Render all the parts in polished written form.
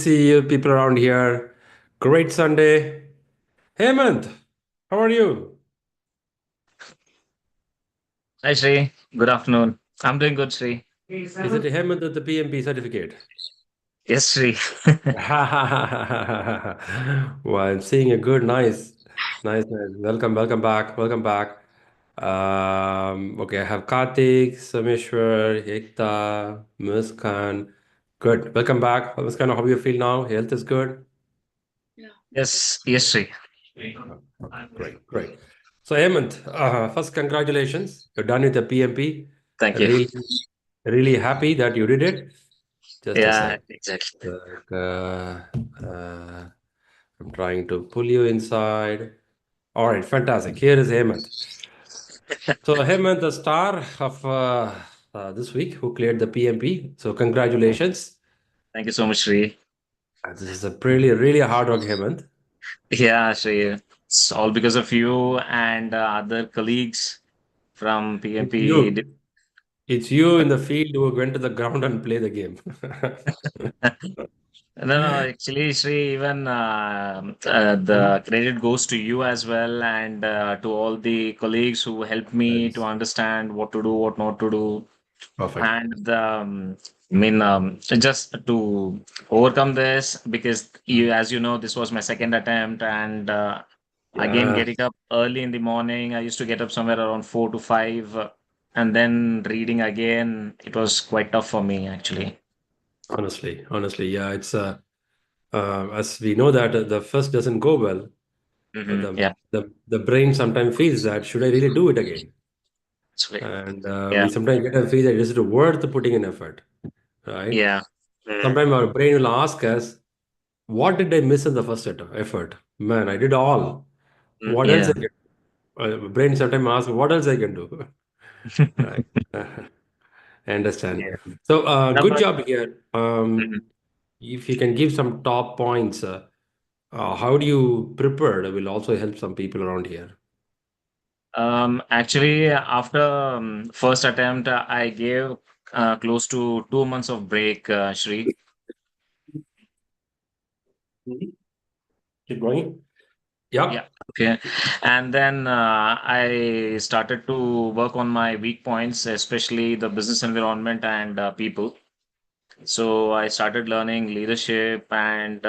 see you people around here. Great Sunday. Hemant, how are you? Hi, Shri. Good afternoon. I'm doing good, Shri. Is it Hemant with the PMP certificate? Yes, Shri. Well, I'm seeing a good, nice. Welcome back, welcome back. Okay, I have Karthik, Sameshwar, Ekta, Muskan. Good. Welcome back. Muskan, how do you feel now? Health is good? Yes, Shri. Okay, great. So, Hemant, first, congratulations. You're done with the PMP. Thank you. Really, really happy that you did it. Just a Yeah, sec. exactly. Like, uh, I'm trying to pull you inside. All right, fantastic. Here is Hemant. So, Hemant, the star of this week who cleared the PMP. So, congratulations. Thank you so much, Shri. This is a really hard work, Hemant. Yeah, Shri. It's all because of you and other colleagues from It's PMP. you. It's you in the field who went to the ground and play the game. No, actually, Shri, even Mhm. the credit goes to you as well and to all the colleagues who helped me to That's understand what to do, what not to do. perfect. And just to overcome this, because as you know, this was my second attempt, and again, Yeah, getting up early in the morning, I used to get up somewhere around 4 to 5, and then reading again, it was quite tough for me actually. honestly, yeah. It's as we know that the first doesn't go well. Yeah, The brain sometimes feels that should I really do it again? sweet. And Yeah, we sometimes get a feel that is it worth putting in effort, right? yeah. Mm, Sometimes our brain will ask us, what did I miss in the first effort? Man, I did all. What else yeah. I can? Brain sometimes asks, what else I can do? Right. I understand. Yeah. So, No, good but job here. mhm. If you can give some top points, how do you prepare? That will also help some people around here. Actually, after first attempt, I gave close to 2 months of break, Shri. Mhm. Keep going. Yeah. Yep. Okay. And then I started to work on my weak points, especially the business environment and people. So I started learning leadership and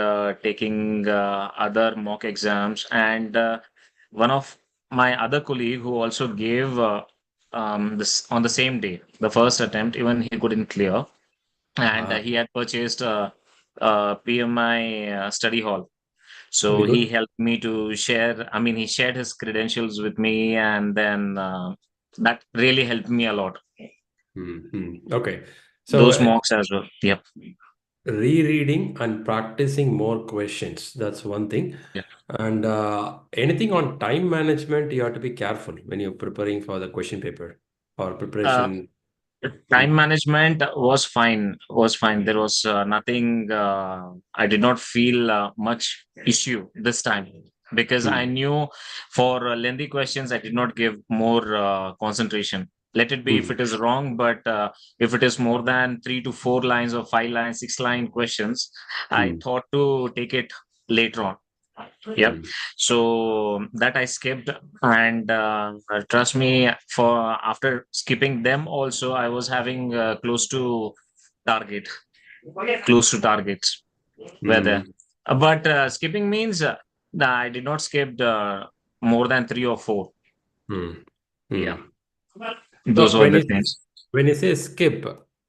taking other mock exams. And one of my other colleague who also gave this on the same day, the first attempt, even he couldn't clear, and Ah, he had purchased a PMI study hall. So very he good. helped me to share. I mean, he shared his credentials with me, and then that really helped me a lot. Okay. So, Those mocks as well. Yep. rereading and practicing more questions. That's one thing. Yeah. And anything on time management, you have to be careful when you're preparing for the question paper or Uh, preparation. Time Mm, management was fine. Was fine. There was nothing. I did not feel much issue this time because I mm, knew for lengthy questions I did not give more concentration. Let it be if mm, it is wrong, but if it is more than 3 to 4 lines or 5 lines, 6 line questions, I mm, thought to take it later on. Yep. mm. So that I skipped, and trust me, for after skipping them, also I was having target, close to targets were there. Mm, But skipping means I did not skip more than 3 or 4. mm, Yeah, mm. those So were the things. when you say skip,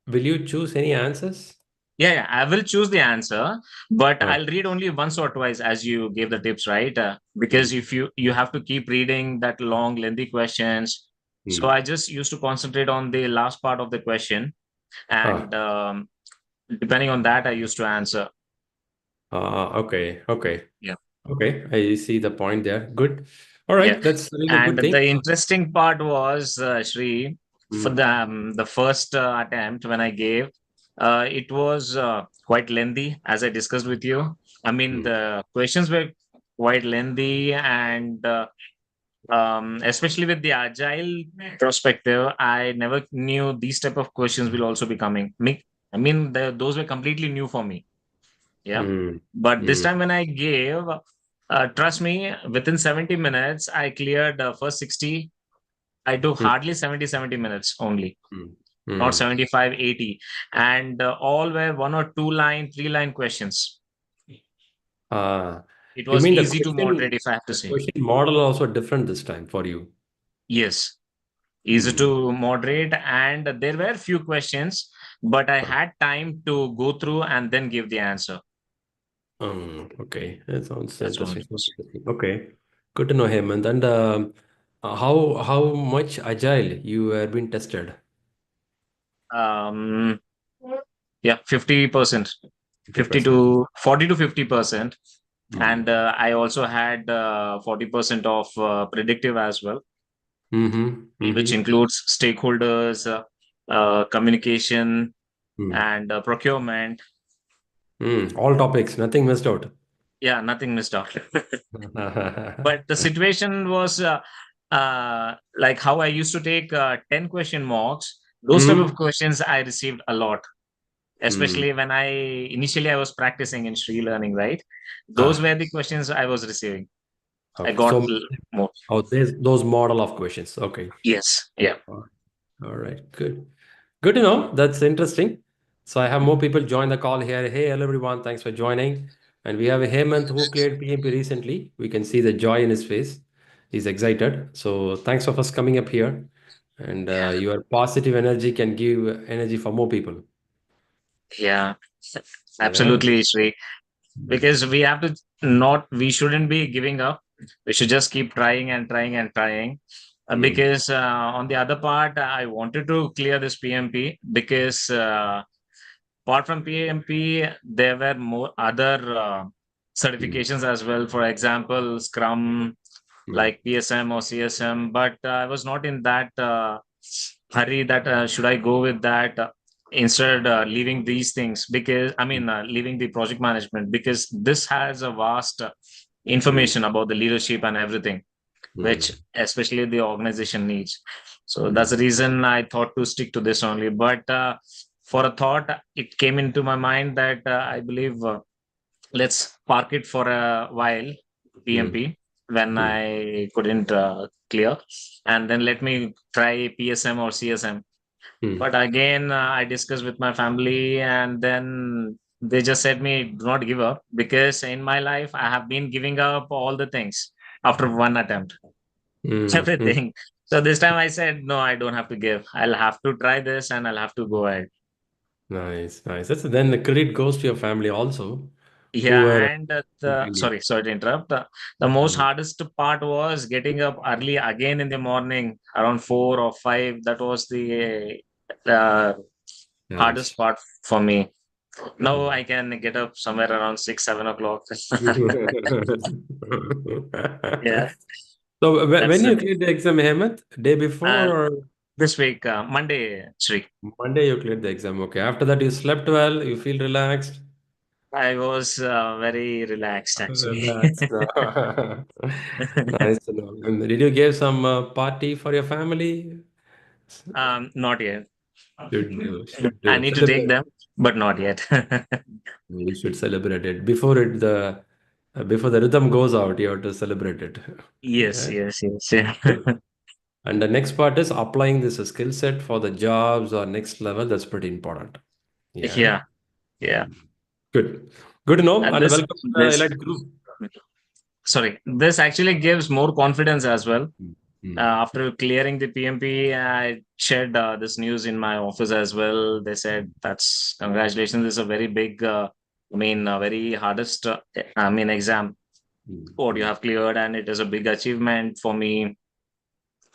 will you choose any answers? Yeah, I will choose the answer, but Ah, I'll read only once or twice as you gave the tips, right? Because mm, if you have to keep reading that long, lengthy questions, so mm. I just used to concentrate on the last part of the question, Ah, and depending on that, I used to answer. okay. Yeah, Okay, I see the point there. Good. All yeah. right, that's really a And good thing. the interesting part was, Shri, for Mm, the first attempt when I gave, it was quite lengthy, as I discussed with you. I mean, mm, the questions were quite lengthy, and especially with the agile perspective, I never knew these type of questions will also be coming. I mean, those were completely new for me. Yeah. Mm, But this mm, time when I gave, trust me, within 70 minutes, I cleared first 60. I took mm, hardly 70 minutes only, mm, not mm. 75, 80. And all were one or two line, three line questions. Ah, It you was mean easy to moderate, if I have to the say. question model also different this time for you? Yes, easy Mm. to moderate. And there were few questions, but I had time to go through and then give the answer. Okay, that sounds That's what interesting. it was. Okay, good to know him. And then how much agile you have been tested? Um, yeah, 50%, 50 50%. to 40 to 50%. And Mm. I also had 40% of predictive as well, Mm-hmm. which Mm-hmm. includes stakeholders, communication, Mm. and procurement. All topics, nothing missed out. Yeah, nothing missed out. But the situation was like how I used to take 10 question mocks. Those type of Mm. questions I received a lot, Mm. especially when I was practicing in ShriLearning, right? Those Ah, were the questions I was receiving. I okay. got So, more. oh, there's those model of questions. Okay. Yes. Yeah. All right. Good. Good to know. That's interesting. So I have more people join the call here. Hey, hello everyone. Thanks for joining. And we have a Hemant who cleared PMP recently. We can see the joy in his face. He's excited. So thanks for us coming up here. And your positive energy can give energy for more people. Yeah. Yeah. Absolutely, Sri. Because we have to not, we shouldn't be giving up. We should just keep trying and trying and trying. Mm, Because on the other part, I wanted to clear this PMP because apart from PMP, there were more other mm, certifications as well. For example, Scrum, mm, like PSM or CSM. But I was not in that hurry that should I go with that. Instead, leaving these things because leaving the project management because this has a vast mm, information about the leadership and everything, which mm, especially the organization needs. So that's mm, the reason I thought to stick to this only. But for a thought, it came into my mind that I believe let's park it for a while, mm, PMP, when mm, I couldn't clear, and then let me try PSM or CSM. mm, But again, I discussed with my family, and then they just said me, "Do not give up," because in my life I have been giving up all the things after one attempt, mm, mm. everything. So this time I said, "No, I don't have to give. I'll have to try this, and I'll have to go ahead." Nice, nice. That's then the credit goes to your family also, who Yeah, were and really. sorry to interrupt. The most Mm, hardest part was getting up early again in the morning, around 4 or 5. That was the hardest challenge. part for me. Now Mm. I can get up somewhere around 6, 7 o'clock. Yeah, So that's when you cleared the exam, Hemant, day before uh, or this week, Monday, Sri. Monday you cleared the exam? Okay. After that you slept well, you feel relaxed. I was very relaxed actually. Relaxed. Nice to know. And did you give some party for your family? Not yet. Should do, should I do. need to take Celebrate. them, but not yet. You should celebrate it before the rhythm goes out. You have to celebrate it. Yes, Yeah. yes, yes. Yeah. Good. And the next part is applying this skill set for the jobs or next level. That's pretty important. Yeah. Yeah, yeah. Good. Good to know. And And this, welcome to the this, Elite Group. sorry, this actually gives more confidence as well. Mm, mm, After clearing the PMP, I shared this news in my office as well. They said, "That's congratulations. This is a very big, very hardest, exam. mm, What you mm. have cleared, and it is a big achievement for me.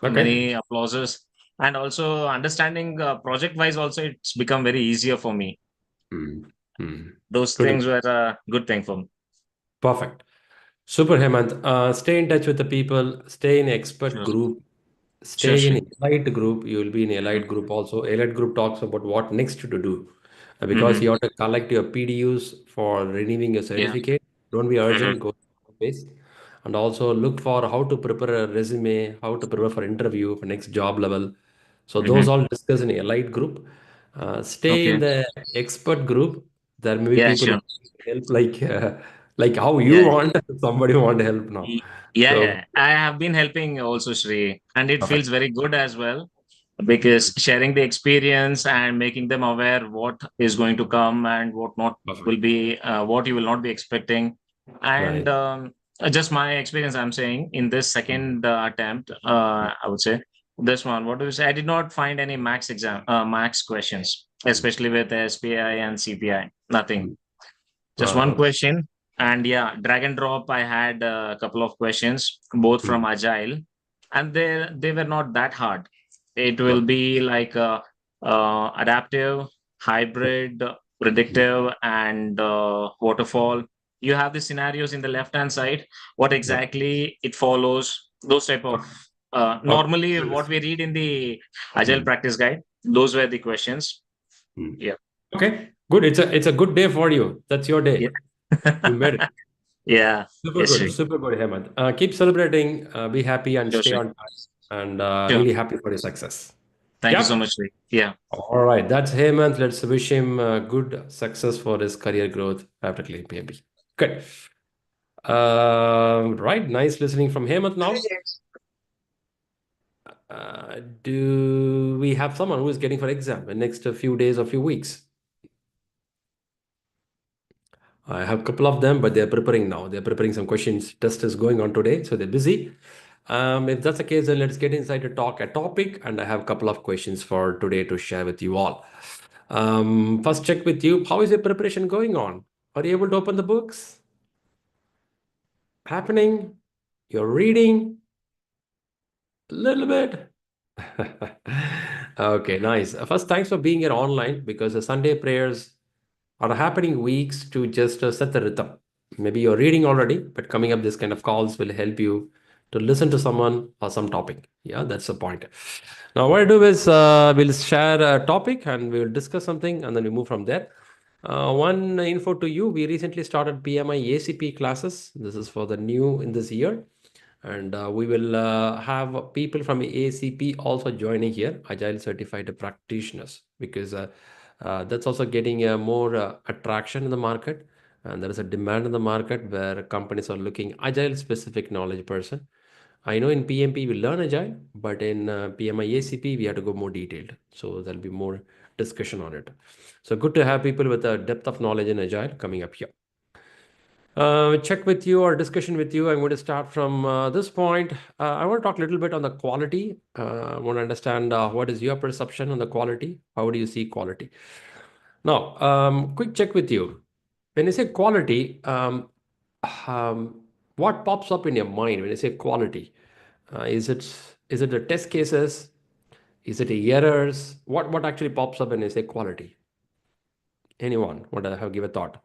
Okay. Many applauses, and also understanding project wise. Also, it's become very easier for me. Mm, mm. Those Good. things were a good thing for me." Perfect. Super, Hemant. Stay in touch with the people. Stay in expert Sure, group. sure, Stay in sure. elite group. You will be in elite group also. Elite group talks about what next to do. Because Mm-hmm. you have to collect your PDUs for renewing your Yeah. certificate. Don't be Mm-hmm. urgent. Go pace. And also look for how to prepare a resume, how to prepare for interview for next job level. So Mm-hmm. those all discussed in elite group. Stay in Okay. the expert group. There may be Yeah, people who sure. help like how you Yeah. want, somebody want help now. Yeah, So, yeah. I have been helping also, Shri, and it perfect. feels very good as well because sharing the experience and making them aware what is going to come and what not Perfect. will be, what you will not be expecting. Nice. And just my experience, I'm saying in this second attempt, I would say this one, what do you say? I did not find any max questions, especially with SPI and CPI. Nothing, just one Okay. question. And yeah, drag and drop. I had a couple of questions, both Hmm. from Agile, and they were not that hard. It will Okay. be like adaptive, hybrid, Hmm. predictive, and waterfall. You have the scenarios in the left hand side. What Okay. exactly it follows? Those type of Okay. normally what we read in the Agile Hmm. practice guide. Those were the questions. Hmm. Yeah. Okay. Good. It's a good day for you. That's your Yeah. day. You made it. Yeah. Super Yes, good. sir. Super good, Hemant. Keep celebrating. Be happy and Sure, stay sir. on time. And Sure. really happy for your success. Thank you so Yep. much, Rick. Yeah. All right. That's Hemant. Let's wish him good success for his career growth after clearing PMP. Good. Right. Nice listening from Hemant now. Do we have someone who is getting for exam in next few days or few weeks? I have a couple of them, but they're preparing now. They're preparing some questions. Test is going on today, so they're busy. If that's the case, then let's get inside to talk a topic. And I have a couple of questions for today to share with you all. First, check with you. How is your preparation going on? Are you able to open the books? Happening? You're reading a little bit. Okay, nice. First, thanks for being here online because the Sunday prayers are happening weeks to just set the rhythm. Maybe you're reading already, but coming up this kind of calls will help you to listen to someone or some topic. Yeah, that's the point. Now, what I do is we'll share a topic and we'll discuss something and then we move from there. One info to you, we recently started PMI ACP classes. This is for the new in this year. And we will have people from ACP also joining here, Agile certified practitioners, because that's also getting more attraction in the market. And there is a demand in the market where companies are looking Agile specific knowledge person. I know in PMP we learn Agile, but in PMI ACP we have to go more detailed. So there'll be more discussion on it. So good to have people with a depth of knowledge in Agile coming up here. Check with you or discussion with you. I'm going to start from this point. I want to talk a little bit on the quality. I want to understand what is your perception on the quality. How do you see quality? Now, quick check with you. When you say quality, what pops up in your mind when you say quality? Is it the test cases? Is it the errors? What actually pops up when you say quality? Anyone want to have give a thought?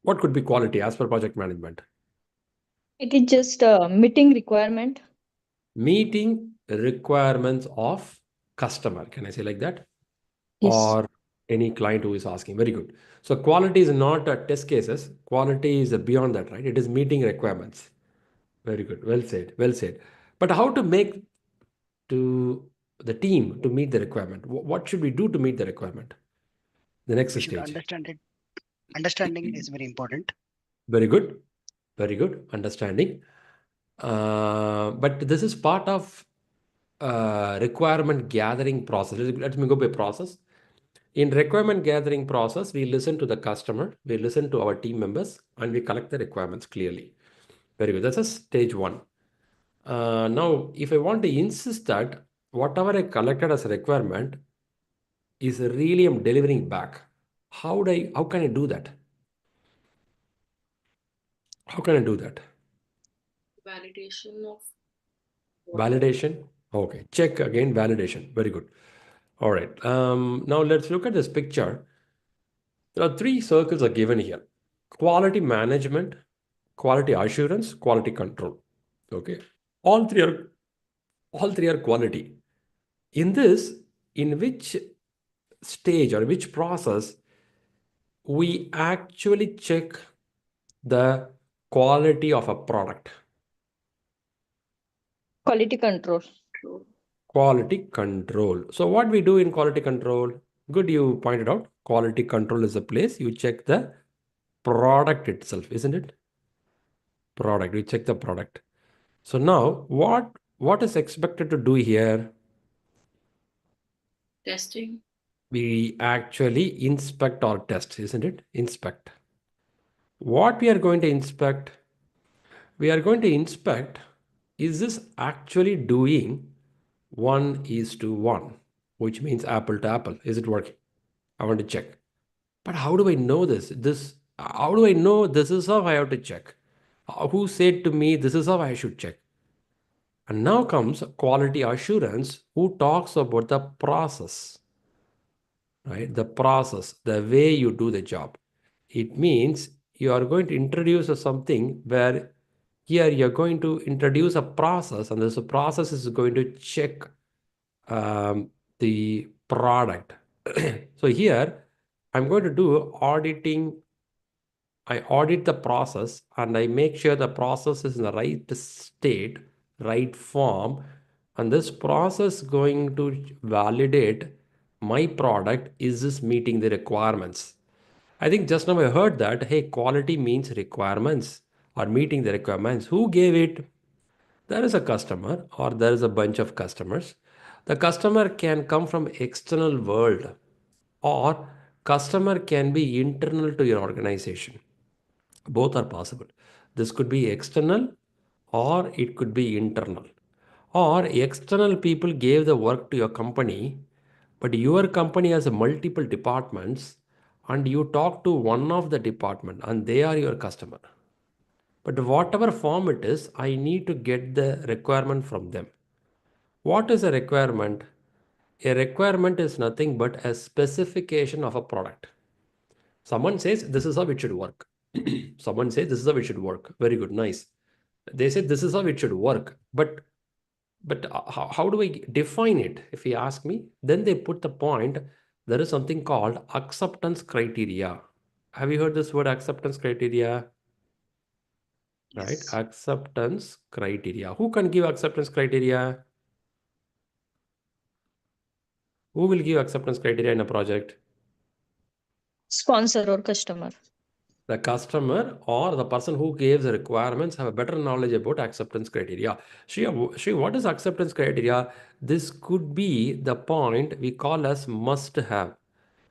What could be quality as per project management? It is just a meeting requirement. Meeting requirements of customer. Can I say like that? Yes. Or any client who is asking. Very good. So quality is not a test cases. Quality is beyond that, right? It is meeting requirements. Very good. Well said. Well said. But how to make to the team to meet the requirement? What should we do to meet the requirement? The next We should stage. understand it. Understanding is very important. Very good. Very good. Understanding. But this is part of requirement gathering process. Let me go by process. In requirement gathering process, we listen to the customer, we listen to our team members, and we collect the requirements clearly. Very good. That's a stage one. Now, if I want to insist that whatever I collected as a requirement is really I'm delivering back, how can I do that? How can I do that? Validation of Validation. Okay. Check again. Validation. Very good. All right. Now let's look at this picture. There are three circles are given here. Quality management, quality assurance, quality control. Okay. All three are all three are quality. In this, in which stage or which process we actually check the quality of a product? quality control. Quality control. So what we do in quality control? Good, you pointed out. Quality control is a place you check the product itself, isn't it? Product. We check the product. So now, what is expected to do here? Testing. We actually inspect or test, isn't it? Inspect. What we are going to inspect? We are going to inspect, is this actually doing 1:1, which means apple to apple? Is it working? I want to check. But how do I know this? How do I know this is how I have to check? Who said to me this is how I should check? And now comes quality assurance, who talks about the process, right? The process, the way you do the job. It means you are going to introduce something where here you're going to introduce a process, and this process is going to check the product. So here I'm going to do auditing. I audit the process and I make sure the process is in the right state, right form, and this process going to validate my product, is this meeting the requirements. I think just now I heard that, hey, quality means requirements or meeting the requirements. Who gave it? There is a customer or there is a bunch of customers. The customer can come from external world, or customer can be internal to your organization. Both are possible. This could be external or it could be internal. Or external people gave the work to your company, but your company has multiple departments and you talk to one of the department and they are your customer. But whatever form it is, I need to get the requirement from them. What is a requirement? A requirement is nothing but a specification of a product. Someone says this is how it should work. Someone says this is how it should work. Very good, nice. They say this is how it should work. But how do I define it? If you ask me, then they put the point. There is something called acceptance criteria. Have you heard this word acceptance criteria? Right? Yes. Acceptance criteria. Who can give acceptance criteria? Who will give acceptance criteria in a project? Sponsor or customer. The customer or the person who gives the requirements have a better knowledge about acceptance criteria. Shri, what is acceptance criteria? This could be the point we call as must have,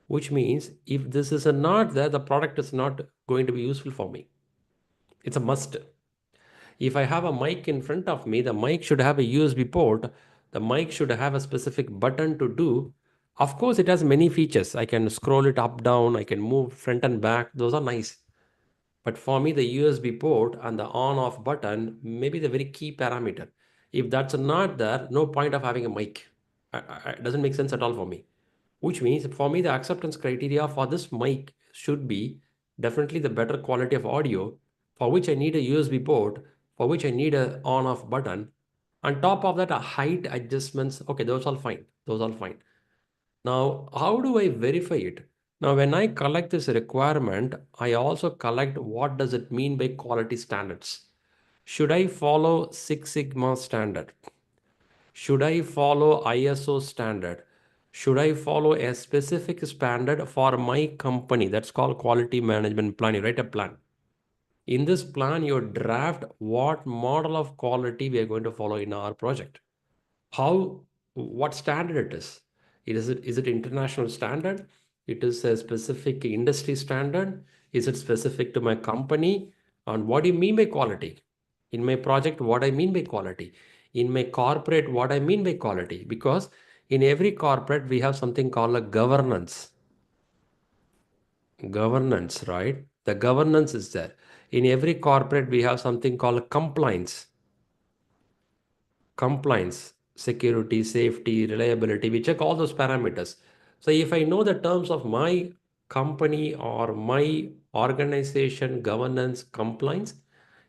which means if this is not there, the product is not going to be useful for me. It's a must. If I have a mic in front of me, the mic should have a USB port. The mic should have a specific button to do. Of course, it has many features. I can scroll it up, down. I can move front and back. Those are nice. But for me, the USB port and the on-off button may be the very key parameter. If that's not there, no point of having a mic. It doesn't make sense at all for me. Which means for me, the acceptance criteria for this mic should be definitely the better quality of audio, for which I need a USB port, for which I need a on-off button. On top of that, a height adjustments. Okay, those all fine. Those all fine. Now, how do I verify it? Now, when I collect this requirement, I also collect what does it mean by quality standards. Should I follow Six Sigma standard? Should I follow ISO standard? Should I follow a specific standard for my company? That's called quality management plan. You write a plan. In this plan, you draft what model of quality we are going to follow in our project. What standard it is. Is it international standard? It is a specific industry standard. Is it specific to my company? And what do you mean by quality? In my project, what I mean by quality? In my corporate, what I mean by quality? Because in every corporate, we have something called a governance. Governance, right? The governance is there. In every corporate, we have something called compliance. Compliance, security, safety, reliability. We check all those parameters. So if I know the terms of my company or my organization governance compliance,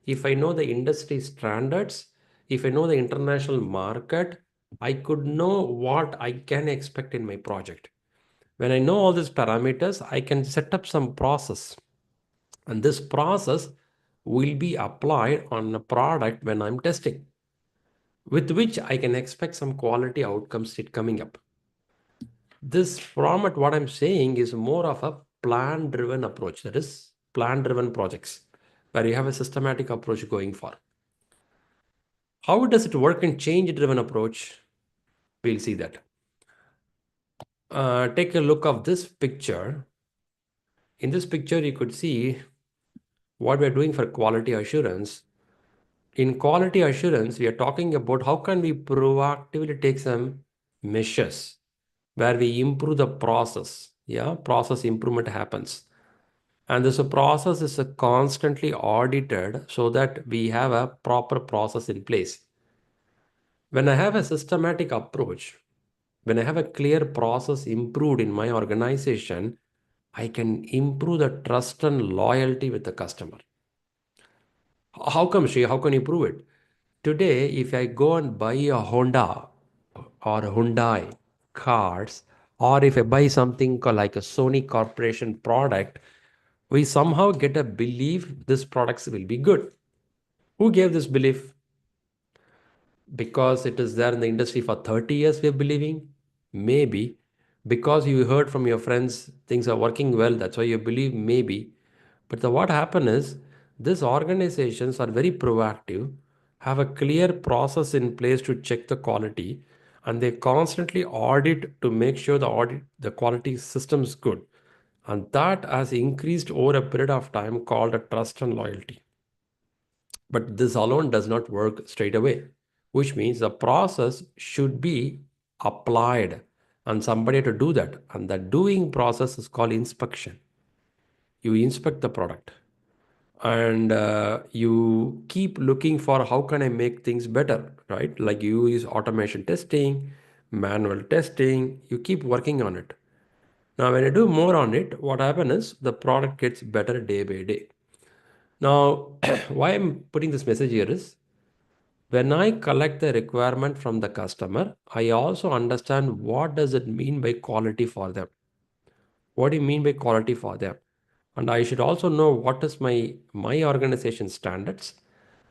if I know the industry standards, if I know the international market, I could know what I can expect in my project. When I know all these parameters, I can set up some process. And this process will be applied on a product when I'm testing, with which I can expect some quality outcomes it coming up. This format, what I'm saying, is more of a plan-driven approach. That is plan-driven projects where you have a systematic approach going for. How does it work in change-driven approach? We'll see that. Take a look of this picture. In this picture, you could see what we're doing for quality assurance. In quality assurance, we are talking about how can we proactively take some measures where we improve the process. Yeah, process improvement happens. And this process is constantly audited so that we have a proper process in place. When I have a systematic approach, when I have a clear process improved in my organization, I can improve the trust and loyalty with the customer. How come, Shri? How can you prove it? Today, if I go and buy a Honda or Hyundai cars, or if I buy something like a Sony Corporation product, we somehow get a belief this products will be good. Who gave this belief? Because it is there in the industry for 30 years, we're believing? Maybe. Because you heard from your friends things are working well, that's why you believe? Maybe. But what happens is these organizations are very proactive, have a clear process in place to check the quality, and they constantly audit to make sure the quality system is good. And that has increased over a period of time called a trust and loyalty. But this alone does not work straight away, which means the process should be applied and somebody to do that. And the doing process is called inspection. You inspect the product and you keep looking for how can I make things better, right? Like you use automation testing, manual testing, you keep working on it. Now, when I do more on it, what happens is the product gets better day by day. Now, why I'm putting this message here is when I collect the requirement from the customer, I also understand what does it mean by quality for them. What do you mean by quality for them? And I should also know what is my organization standards,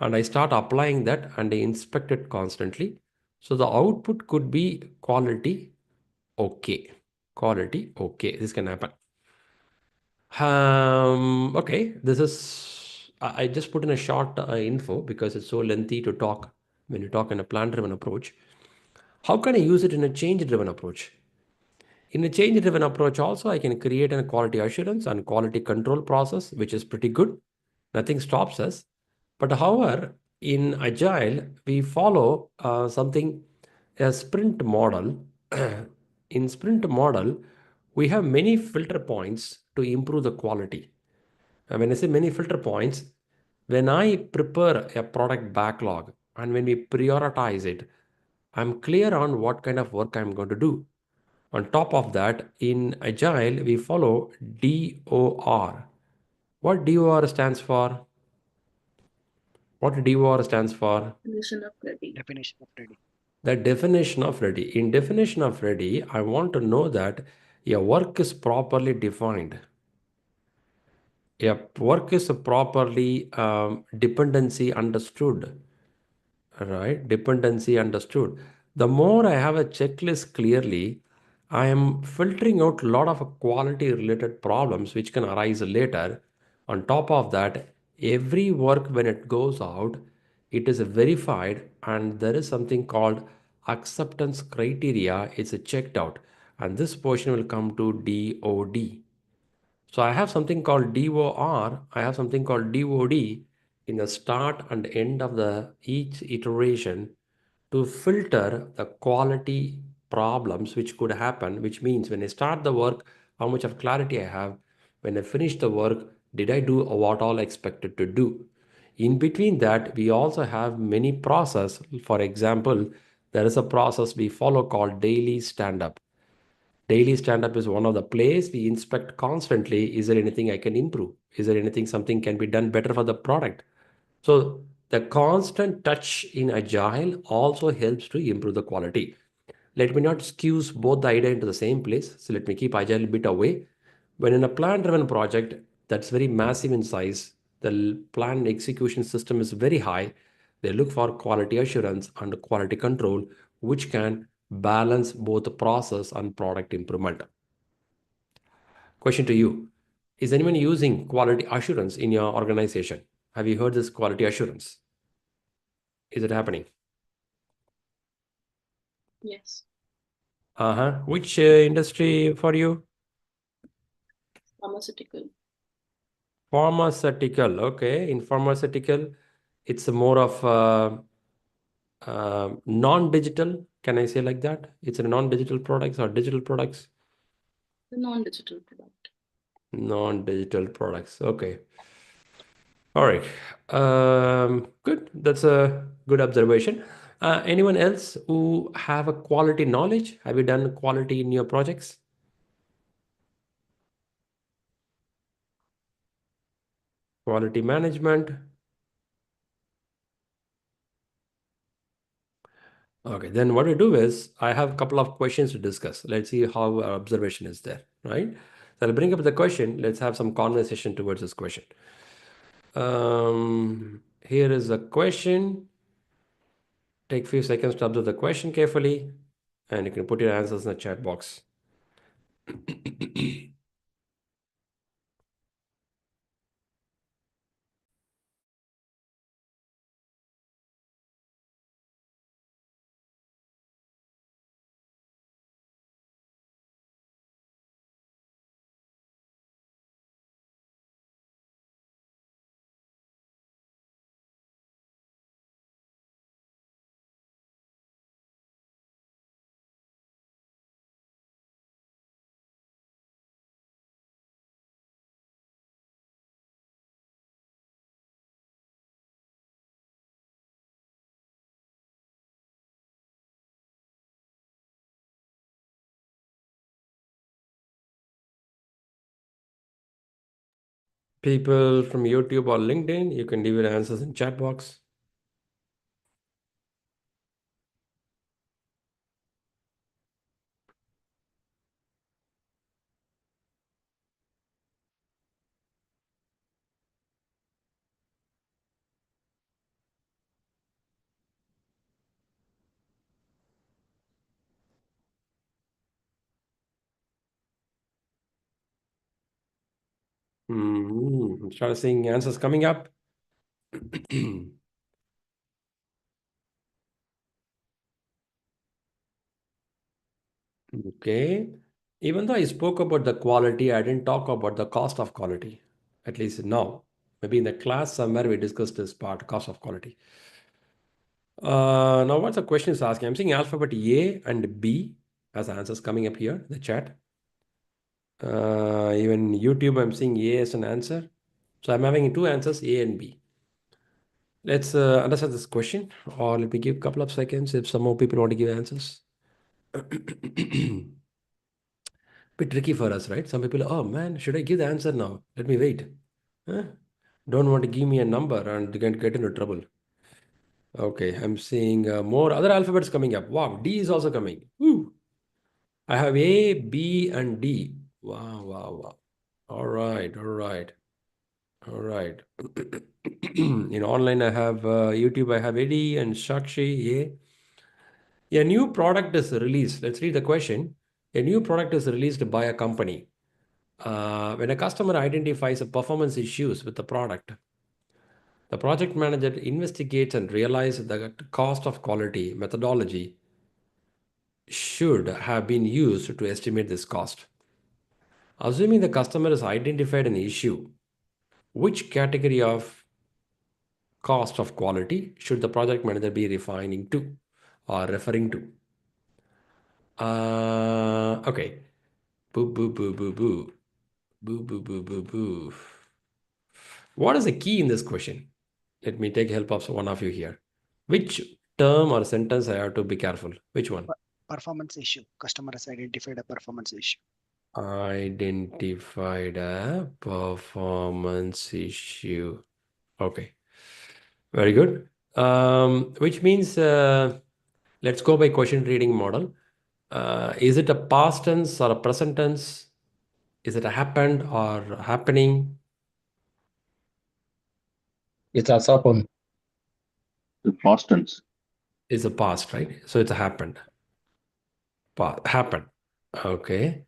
and I start applying that and I inspect it constantly. So the output could be quality okay. Quality okay. This can happen. Okay, this is, I just put in a short info because it's so lengthy to talk when you talk in a plan-driven approach. How can I use it in a change-driven approach? In a change-driven approach also, I can create a quality assurance and quality control process, which is pretty good. Nothing stops us. But however, in Agile, we follow something, a sprint model. In sprint model, we have many filter points to improve the quality. And when I say many filter points, when I prepare a product backlog and when we prioritize it, I'm clear on what kind of work I'm going to do. On top of that, in Agile, we follow DOR. What DOR stands for? What DOR stands for? Definition of ready. Definition of ready. The definition of ready. In definition of ready, I want to know that your work is properly defined. Your work is properly dependency understood. Right? Dependency understood. The more I have a checklist clearly, I am filtering out a lot of quality related problems which can arise later. On top of that, every work when it goes out, it is verified and there is something called acceptance criteria. It's checked out, and this portion will come to DOD. So I have something called DOR, I have something called DOD in the start and end of the each iteration to filter the quality problems which could happen, which means when I start the work, how much of clarity I have. When I finish the work, did I do what all I expected to do? In between that, we also have many process. For example, there is a process we follow called daily stand-up. Daily stand-up is one of the plays we inspect constantly. Is there anything I can improve? Is there anything something can be done better for the product? So the constant touch in Agile also helps to improve the quality. Let me not skews both the idea into the same place. So let me keep Agile a bit away. When in a plan-driven project that's very massive in size, the plan execution system is very high. They look for quality assurance and quality control, which can balance both process and product improvement. Question to you. Is anyone using quality assurance in your organization? Have you heard this quality assurance? Is it happening? Yes. Which industry for you? Pharmaceutical. Pharmaceutical. Okay. In pharmaceutical, it's more of non-digital. Can I say like that? It's a non-digital products or digital products? The non-digital product. Non-digital products. Okay. All right. Good. That's a good observation. Anyone else who have a quality knowledge? Have you done quality in your projects? Quality management. Okay, then what we do is I have a couple of questions to discuss. Let's see how our observation is there, right? So I'll bring up the question. Let's have some conversation towards this question. Here is a question. Take a few seconds to observe the question carefully, and you can put your answers in the chat box. People from YouTube or LinkedIn, you can leave your answers in chat box. Start seeing answers coming up. Okay. Even though I spoke about the quality, I didn't talk about the cost of quality, at least now. Maybe in the class somewhere we discussed this part, cost of quality. Now what's the question is asking? I'm seeing alphabet A and B as answers coming up here, the chat. Even YouTube, I'm seeing A as an answer. So I'm having two answers, A and B. Let's understand this question, or let me give a couple of seconds if some more people want to give answers. Bit tricky for us, right? Some people, oh man, should I give the answer now? Let me wait. Huh? Don't want to give me a number and they can get into trouble. Okay, I'm seeing more other alphabets coming up. Wow, D is also coming. Woo. I have A, B, and D. Wow, wow, wow. All right, all right, all right. In online, I have YouTube, I have Eddie and Shakshi. A new product is released. Let's read the question. A new product is released by a company. When a customer identifies a performance issues with the product, the project manager investigates and realizes the cost of quality methodology should have been used to estimate this cost. Assuming the customer has identified an issue, which category of cost of quality should the project manager be refining to or referring to? Okay. Boo, boo, boo, boo, boo. Boo, boo, boo, boo, boo. What is the key in this question? Let me take help of one of you here. Which term or sentence I have to be careful? Which one? Performance issue. Customer has identified a performance issue. Identified a performance issue. Okay. Very good. Which means let's go by question reading model. Is it a past tense or a present tense? Is it a happened or happening? It has happened. The past tense. Is a past, right? So it's a happened. happen. Okay.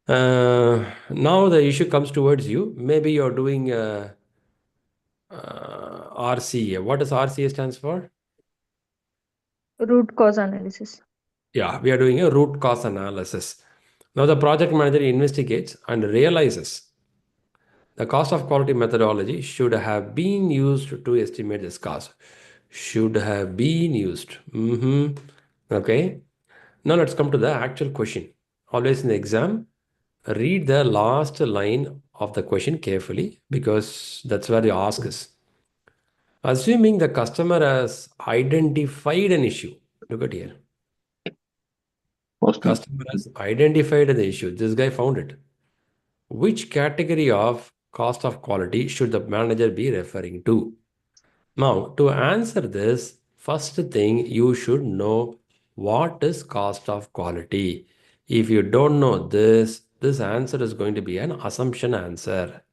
Now the issue comes towards you. Maybe you're doing RCA. What does RCA stands for? Root cause analysis. Yeah, we are doing a root cause analysis. Now the project manager investigates and realizes the cost of quality methodology should have been used to estimate this cost. Should have been used. Okay. Now let's come to the actual question. Always in the exam, read the last line of the question carefully because that's where the ask is. Assuming the customer has identified an issue. Look at here. Mostly. Customer has identified the issue. This guy found it. Which category of cost of quality should the manager be referring to? Now, to answer this, first thing you should know what is cost of quality. If you don't know this answer is going to be an assumption answer.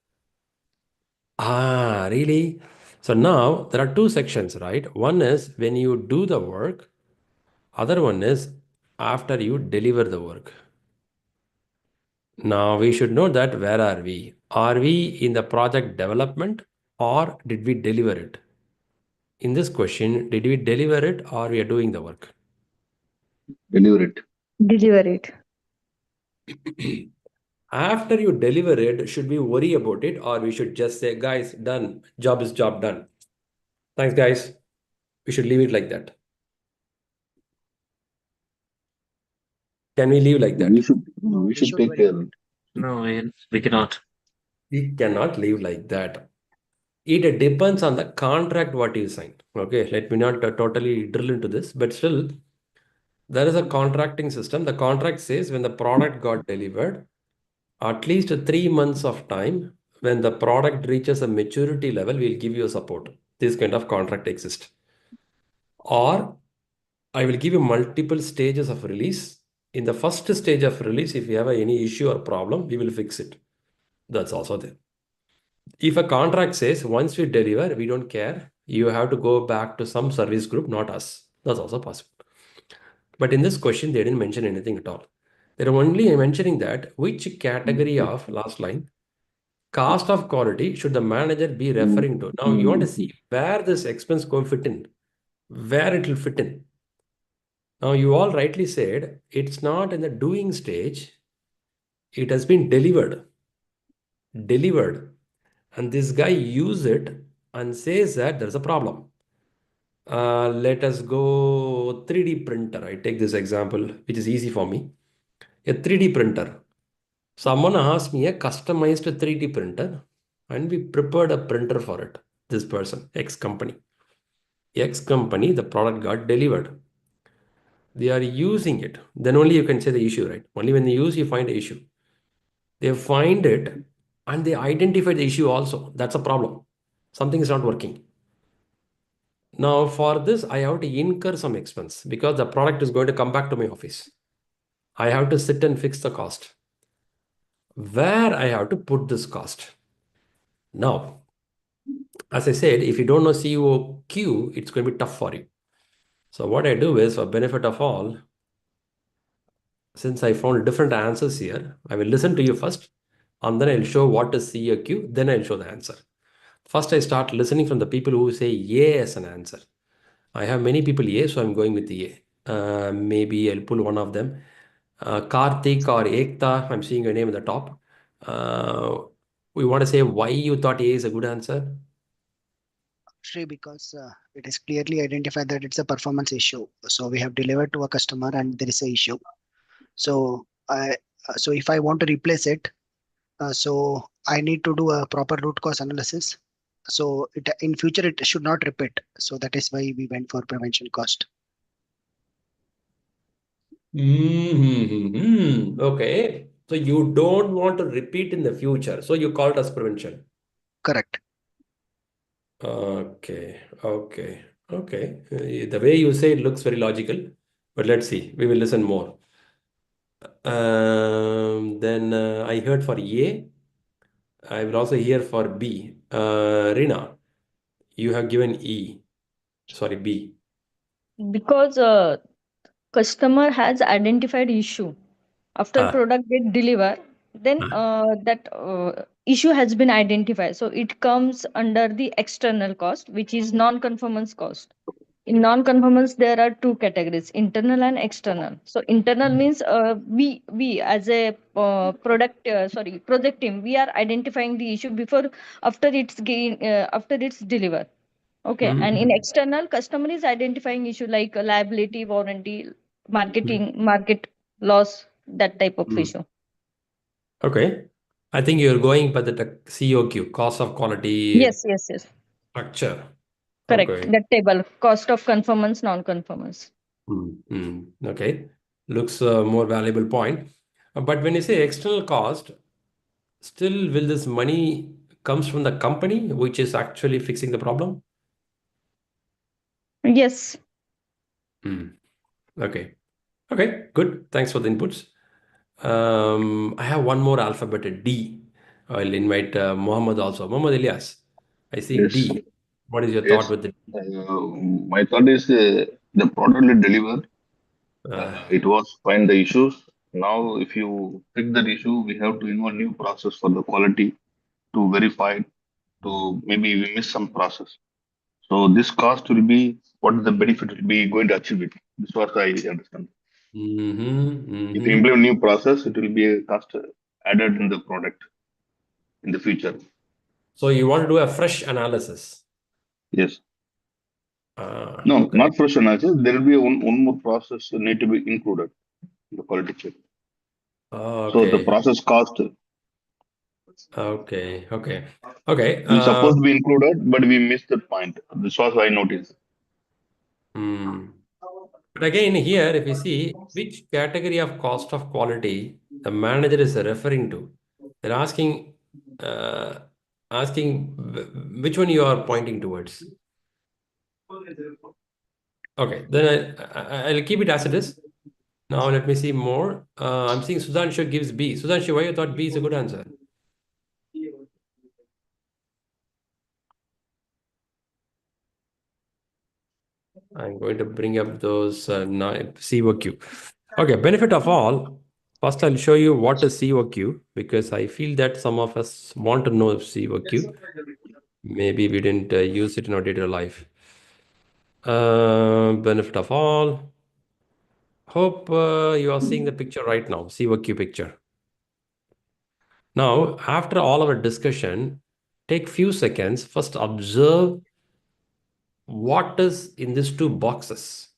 Ah, really? So now there are two sections, right? One is when you do the work, other one is after you deliver the work. Now we should know that where are we? Are we in the project development or did we deliver it? In this question, did we deliver it or we are doing the work? Deliver it. Deliver it. After you deliver it, should we worry about it or we should just say, guys, done, job is job done. Thanks, guys. We should leave it like that. Can we leave like that? We should take worry care. about it. No, we cannot. We cannot leave like that. It depends on the contract what you signed. Okay, let me not totally drill into this, but still, there is a contracting system. The contract says when the product got delivered, at least 3 months of time, when the product reaches a maturity level, we'll give you support. This kind of contract exists. Or I will give you multiple stages of release. In the first stage of release, if you have any issue or problem, we will fix it. That's also there. If a contract says once we deliver, we don't care, you have to go back to some service group, not us. That's also possible. But in this question, they didn't mention anything at all. They're only mentioning that which category of last line cost of quality should the manager be referring to. Now you want to see where this expense going fit in, where it will fit in. Now you all rightly said it's not in the doing stage. It has been delivered, and this guy use it and says that there's a problem. Let us go 3D printer. I take this example, which is easy for me. A 3D printer. Someone asked me a customized 3D printer, and we prepared a printer for it. This person, X company. X company, the product got delivered. They are using it. Then only you can say the issue, right? Only when they use, you find the issue. They find it and they identify the issue also. That's a problem. Something is not working. Now, for this, I have to incur some expense because the product is going to come back to my office. I have to sit and fix the cost. Where I have to put this cost? Now, as I said, if you don't know COQ, it's going to be tough for you. So what I do is, for benefit of all, since I found different answers here, I will listen to you first, and then I'll show what is COQ, then I'll show the answer. First, I start listening from the people who say A as an answer. I have many people A, so I'm going with the A. Maybe I'll pull one of them. Karthik or Ekta, I'm seeing your name at the top. We want to say why you thought A is a good answer. Shri, because it is clearly identified that it's a performance issue. So we have delivered to a customer and there is a issue. So so if I want to replace it, so I need to do a proper root cause analysis. So in future it should not repeat. So that is why we went for prevention cost. Okay. So you don't want to repeat in the future. So you call it as prevention. Correct. Okay. The way you say it looks very logical, but let's see. We will listen more. Then I heard for A. I will also hear for B. Rina, you have given E. Sorry, B. Because customer has identified issue after Ah, product get delivered, then ah, that issue has been identified, so it comes under the external cost, which is non-conformance cost. In non-conformance there are two categories, internal and external. So internal means we as a project team, we are identifying the issue before, after it's delivered. Okay, and in mm, external, customer is identifying issue like liability, warranty, market loss, that type of mm. issue. Okay. I think you're going by the COQ, cost of quality Yes, yes, yes. structure. Correct. Okay. That table, cost of conformance, non-conformance. Okay. Looks a more valuable point. But when you say external cost, still will this money comes from the company which is actually fixing the problem? Yes. Hmm. Okay. Okay, good. Thanks for the inputs. I have one more alphabet, D. I'll invite Mohammed also. Mohammed Ilyas, I see Yes, D. What is your thought yes. with the D? My thought is the product will deliver. Uh, It was find the issues. Now, if you fix that issue, we have to involve new process for the quality to verify it, to maybe we miss some process. So this cost will be what is the benefit will be going to achieve it. This was I understand. If you implement new process, it will be a cost added in the product in the future. So you want to do a fresh analysis. Yes. No, Okay. not fresh analysis. There will be one more process need to be included in the quality check. So the Okay. process cost Okay. Okay. Okay. will supposed to be included, but we missed the point. This was I noticed. Hmm. But again, here, if you see which category of cost of quality the manager is referring to, they're uh, asking which one you are pointing towards. Okay, then I'll keep it as it is. Now let me see more. I'm seeing Sudhanshu gives B. Sudhanshu, why you thought B is a good answer? I'm going to bring up those COQ. Okay, benefit of all. First, I'll show you what is COQ because I feel that some of us want to know COQ. Maybe we didn't use it in our day-to-day life. Benefit of all. Hope you are seeing the picture right now, COQ picture. Now, after all our discussion, take few seconds. First, observe what is in these two boxes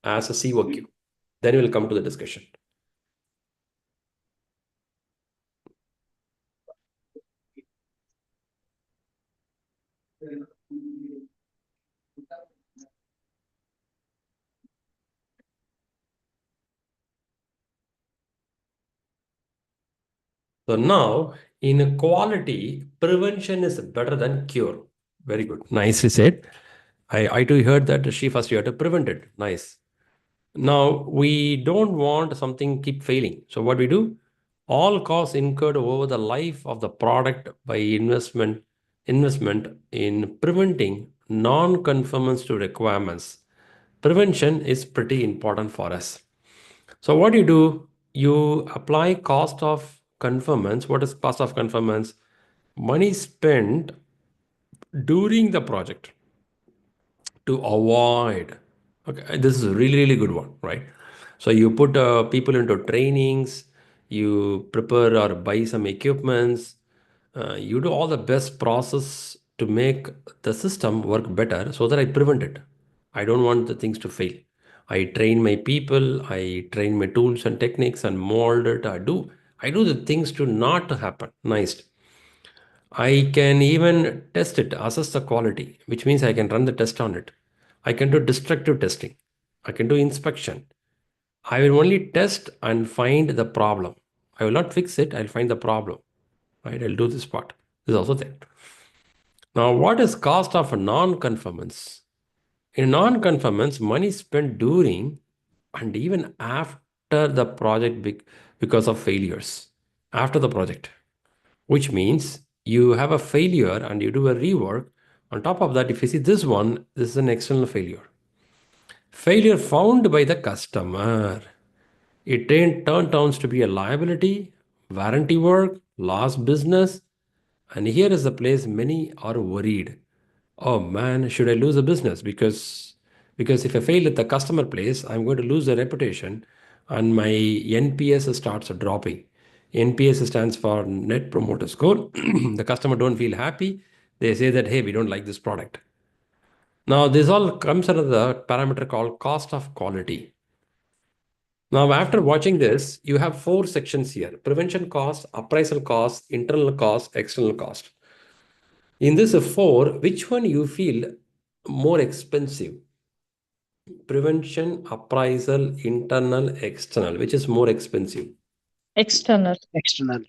as a COQ. Then we'll come to the discussion. So now, in quality, prevention is better than cure. Very good. Nicely said. I too heard that she first you have to prevent it. Nice. Now, we don't want something keep failing. So what we do? All costs incurred over the life of the product by investment in preventing non-conformance to requirements. Prevention is pretty important for us. So what do? You apply cost of conformance. What is cost of conformance? Money spent during the project to avoid. Okay, this is a really good one, right? So you put people into trainings, you prepare or buy some equipments, you do all the best process to make the system work better so that I prevent it. I don't want the things to fail. I train my people, I train my tools and techniques and mold it. I do the things to not to happen. Nice. I can even test it, assess the quality, which means I can run the test on it. I can do destructive testing. I can do inspection. I will only test and find the problem. I will not fix it. I'll find the problem. Right? I'll do this part. This is also there. Now, what is cost of a non-conformance? In non-conformance, money spent during and even after the project because of failures. After the project, which means you have a failure and you do a rework. On top of that, if you see this one, this is an external failure. Failure found by the customer. It turned out to be a liability, warranty work, lost business. And here is the place many are worried. Oh man, should I lose a business? Because if I fail at the customer place, I'm going to lose the reputation and my NPS starts dropping. NPS stands for Net Promoter Score. The customer don't feel happy. They say that, hey, we don't like this product. Now, this all comes under the parameter called cost of quality. Now, after watching this, you have 4 sections here: prevention cost, appraisal cost, internal cost, external cost. In this 4, which one you feel more expensive? Prevention, appraisal, internal, external. Which is more expensive? External. External.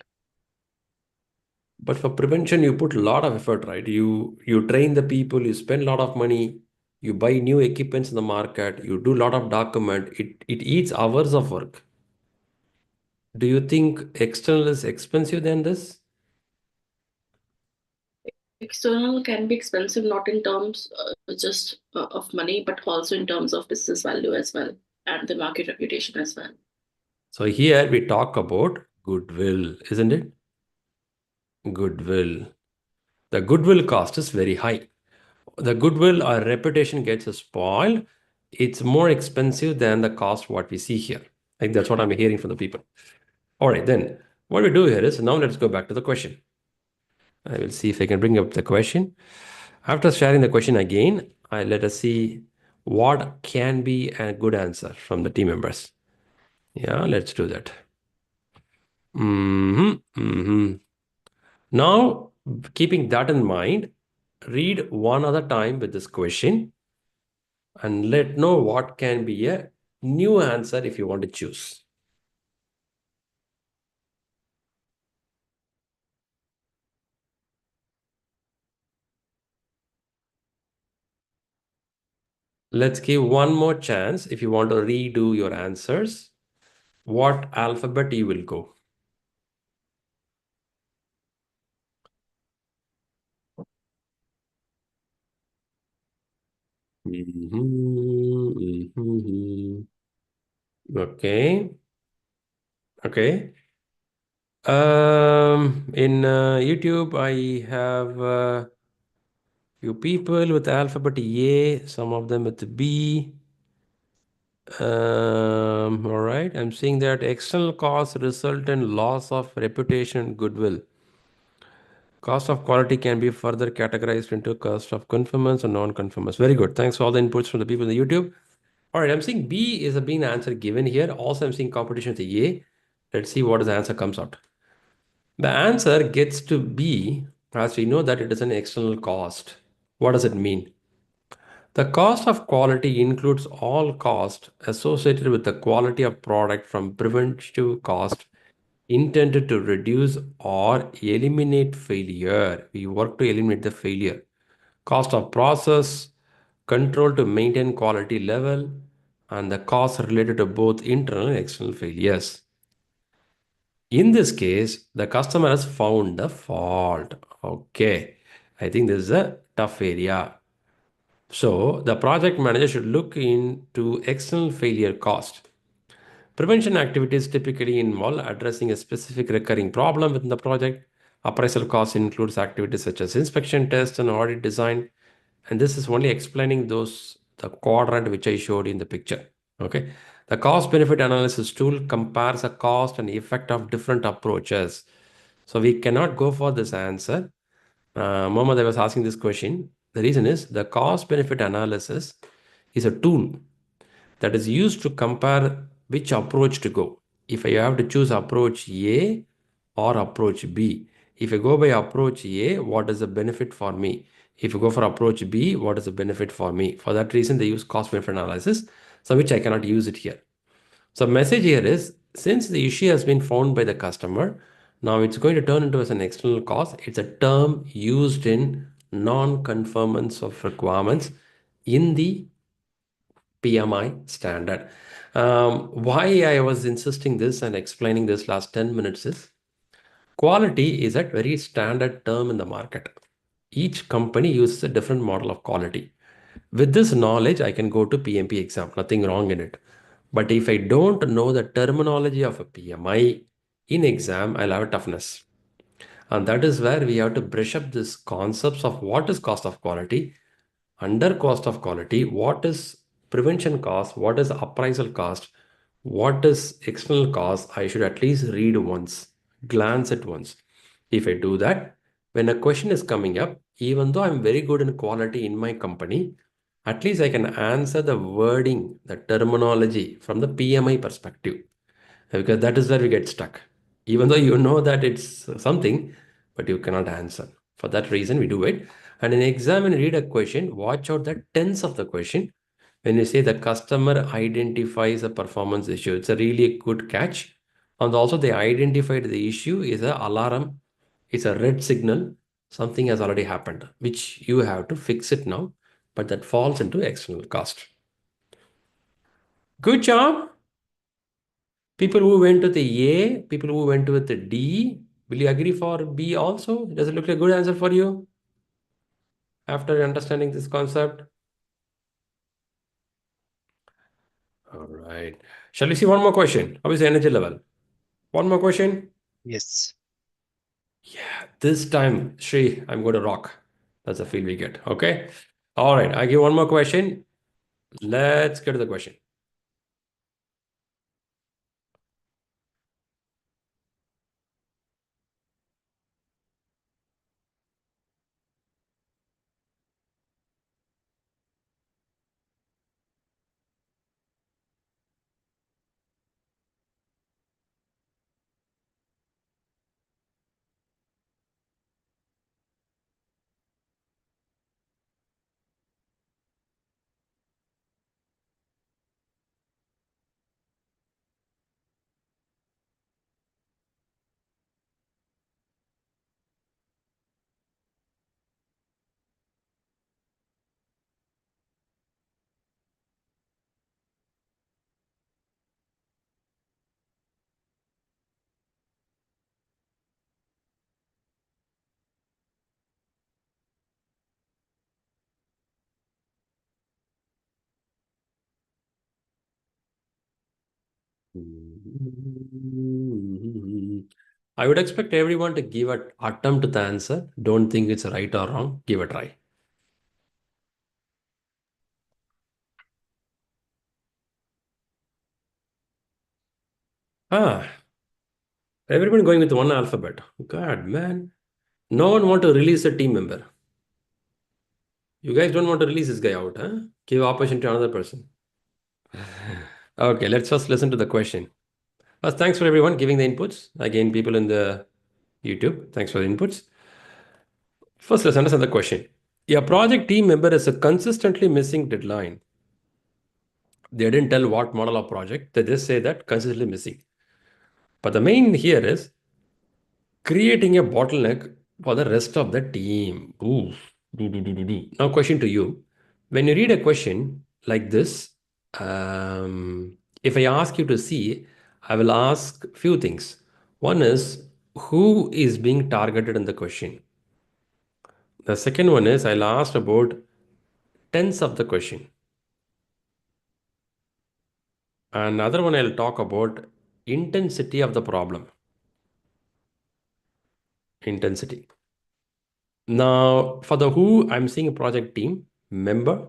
But for prevention, you put a lot of effort, right? You train the people, you spend a lot of money, you buy new equipments in the market, you do a lot of document. It eats hours of work. Do you think external is expensive than this? External can be expensive not in terms just of money, but also in terms of business value as well and the market reputation as well. So here we talk about goodwill, isn't it? Goodwill. The goodwill cost is very high. The goodwill or reputation gets spoiled. It's more expensive than the cost what we see here. Like that's what I'm hearing from the people. All right, then what we do here is now let's go back to the question. I will see if I can bring up the question. After sharing the question again, let us see what can be a good answer from the team members. Yeah, let's do that. Now, keeping that in mind, read one other time with this question and let know what can be a new answer if you want to choose. Let's give one more chance if you want to redo your answers. What alphabet you will go? Okay. Okay. In YouTube, I have few people with alphabet A, some of them with B. All right. I'm seeing that external costs result in loss of reputation and goodwill. Cost of quality can be further categorized into cost of conformance and non-conformance. Very good. Thanks for all the inputs from the people in the YouTube. All right, I'm seeing B is being the answer given here. Also, I'm seeing competition with A. Let's see what the answer comes out. The answer gets to B as we know that it is an external cost. What does it mean? The cost of quality includes all costs associated with the quality of product from preventive cost intended to reduce or eliminate failure. We work to eliminate the failure. Cost of process, control to maintain quality level, and the costs related to both internal and external failures. In this case, the customer has found the fault. Okay, I think this is a tough area. So the project manager should look into external failure cost. Prevention activities typically involve addressing a specific recurring problem within the project. Appraisal costs includes activities such as inspection tests and audit design. And this is only explaining the quadrant which I showed in the picture. Okay. The cost benefit analysis tool compares the cost and effect of different approaches. So we cannot go for this answer. Mohammed, I was asking this question. The reason is the cost benefit analysis is a tool that is used to compare which approach to go. If I have to choose approach A or approach B. If I go by approach A, what is the benefit for me? If you go for approach B, what is the benefit for me? For that reason, they use cost benefit analysis, so which I cannot use it here. So message here is, since the issue has been found by the customer, now it's going to turn into as an external cost. It's a term used in non-conformance of requirements in the PMI standard. Why I was insisting this and explaining this last 10 minutes is quality is a very standard term in the market. Each company uses a different model of quality. With this knowledge, I can go to PMP exam, nothing wrong in it. But if I don't know the terminology of a PMI in exam, I'll have a toughness. And that is where we have to brush up these concepts of what is cost of quality, under cost of quality, what is prevention cost, what is appraisal cost, what is external cost. I should at least read once, glance at once. If I do that, when a question is coming up, even though I'm very good in quality in my company, at least I can answer the wording, the terminology from the PMI perspective, because that is where we get stuck. Even though you know that it's something, but you cannot answer. For that reason, we do it. And in exam, when you read a question, watch out the tense of the question. When you say the customer identifies a performance issue, it's a really good catch. And also they identified the issue is a alarm, it's a red signal, something has already happened, which you have to fix it now, but that falls into external cost. Good job. People who went to the A, people who went with the D, will you agree for B also? Does it look like a good answer for you after understanding this concept? All right. Shall we see one more question? How is the energy level? One more question? Yes. Yeah, this time, Shri, I'm going to rock. That's the feel we get. Okay. All right. I give one more question. Let's get to the question. I would expect everyone to give an attempt to the answer. Don't think it's right or wrong. Give a try. Ah, everyone going with one alphabet. God, man. No one want to release a team member. You guys don't want to release this guy out, huh? Give opportunity to another person. Okay, let's first listen to the question. First, thanks for everyone giving the inputs. Again, people in the YouTube, thanks for the inputs. First, let's understand the question. A project team member is a consistently missing deadline. They didn't tell what model of project. They just say that consistently missing. But the main here is creating a bottleneck for the rest of the team. Ooh. Now, question to you. When you read a question like this, if I ask you to see, I will ask few things. One is who is being targeted in the question. The second one is I'll ask about tense of the question. Another one I'll talk about intensity of the problem. Intensity. Now, for the who, I'm seeing a project team member.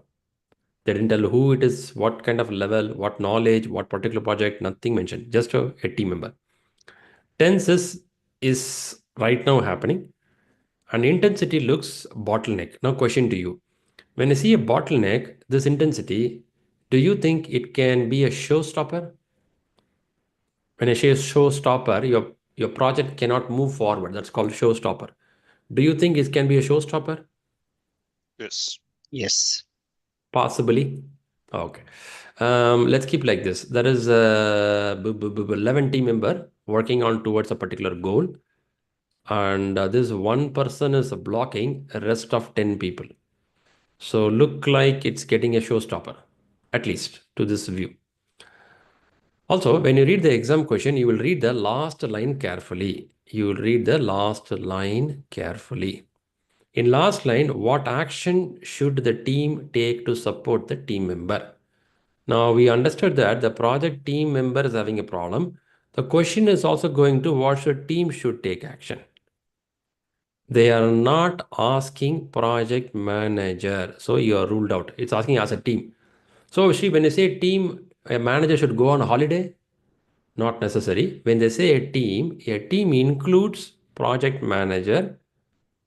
They didn't tell who it is, what kind of level, what knowledge, what particular project, nothing mentioned, just a team member. Tense is right now happening, and intensity looks bottleneck. Now, question to you. When I see a bottleneck, this intensity, do you think it can be a showstopper? When I say showstopper, your project cannot move forward. That's called showstopper. Do you think it can be a showstopper? Yes. Yes. Possibly. Okay. Let's keep like this. There is a 11 team member working on towards a particular goal, and this one person is blocking a rest of 10 people. So look like it's getting a showstopper, at least to this view. Also, when you read the exam question, you will read the last line carefully. You will read the last line carefully. In last line, what action should the team take to support the team member? Now we understood that the project team member is having a problem. The question is also going to what team should take action. They are not asking project manager. So you are ruled out. It's asking as a team. So when you say team, a manager should go on holiday? Not necessary. When they say a team includes project manager,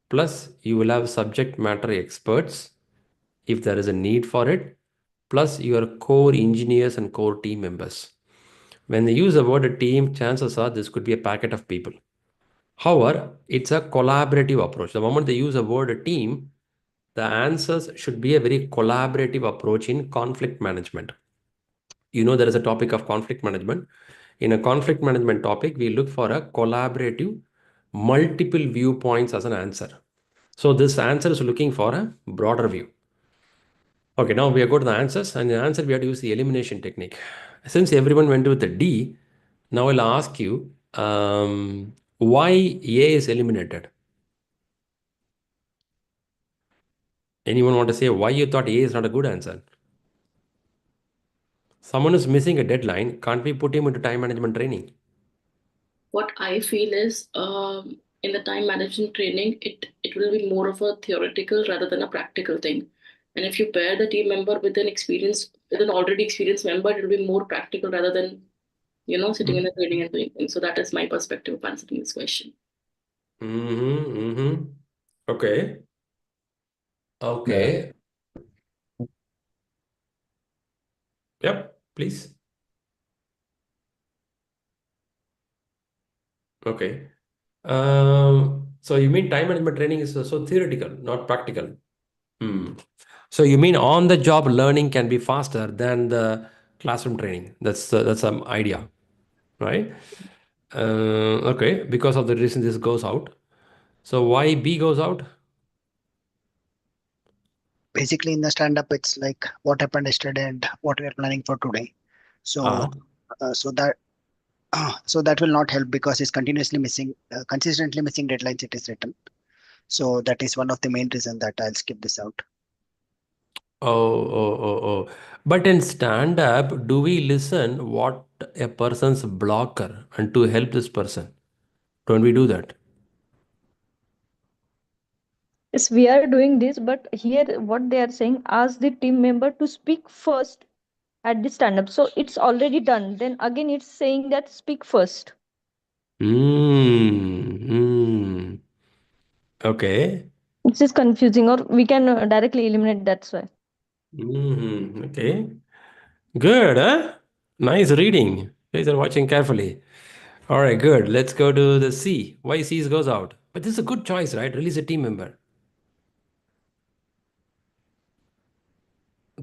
plus you will have subject matter experts if there is a need for it, plus your core engineers and core team members. When they use the word team, chances are this could be a packet of people. However, it's a collaborative approach. The moment they use the word team, the answers should be a very collaborative approach in conflict management. You know, there is a topic of conflict management. In a conflict management topic, we look for a collaborative, multiple viewpoints as an answer. So this answer is looking for a broader view. Okay, now we are going to the answers, and the answer we have to use the elimination technique. Since everyone went with the D, now I'll ask you why A is eliminated. Anyone want to say why you thought A is not a good answer? Someone is missing a deadline. Can't we put him into time management training? What I feel is in the time management training, it will be more of a theoretical rather than a practical thing. And if you pair the team member with an already experienced member, it will be more practical rather than, sitting in the training and doing things. So that is my perspective of answering this question. Okay. Okay. Yep, please. Okay. So you mean time management training is so theoretical, not practical? So you mean on-the-job learning can be faster than the classroom training? That's some idea, right? Okay, because of the reason this goes out. So why B goes out? Basically, in the stand-up, it's like what happened yesterday and what we are planning for today. So, so that will not help because it's consistently missing deadlines. It is written. So that is one of the main reasons that I'll skip this out. Oh. But in stand-up, do we listen what a person's blocker and to help this person? Don't we do that? Yes, we are doing this, but here what they are saying, ask the team member to speak first at the stand up. So it's already done. Then again, it's saying that speak first. Okay. It's just confusing, or we can directly eliminate. That's why. Okay. Good, huh? Nice reading. You guys are watching carefully. All right, good. Let's go to the C. Why C goes out? But this is a good choice, right? Release a team member.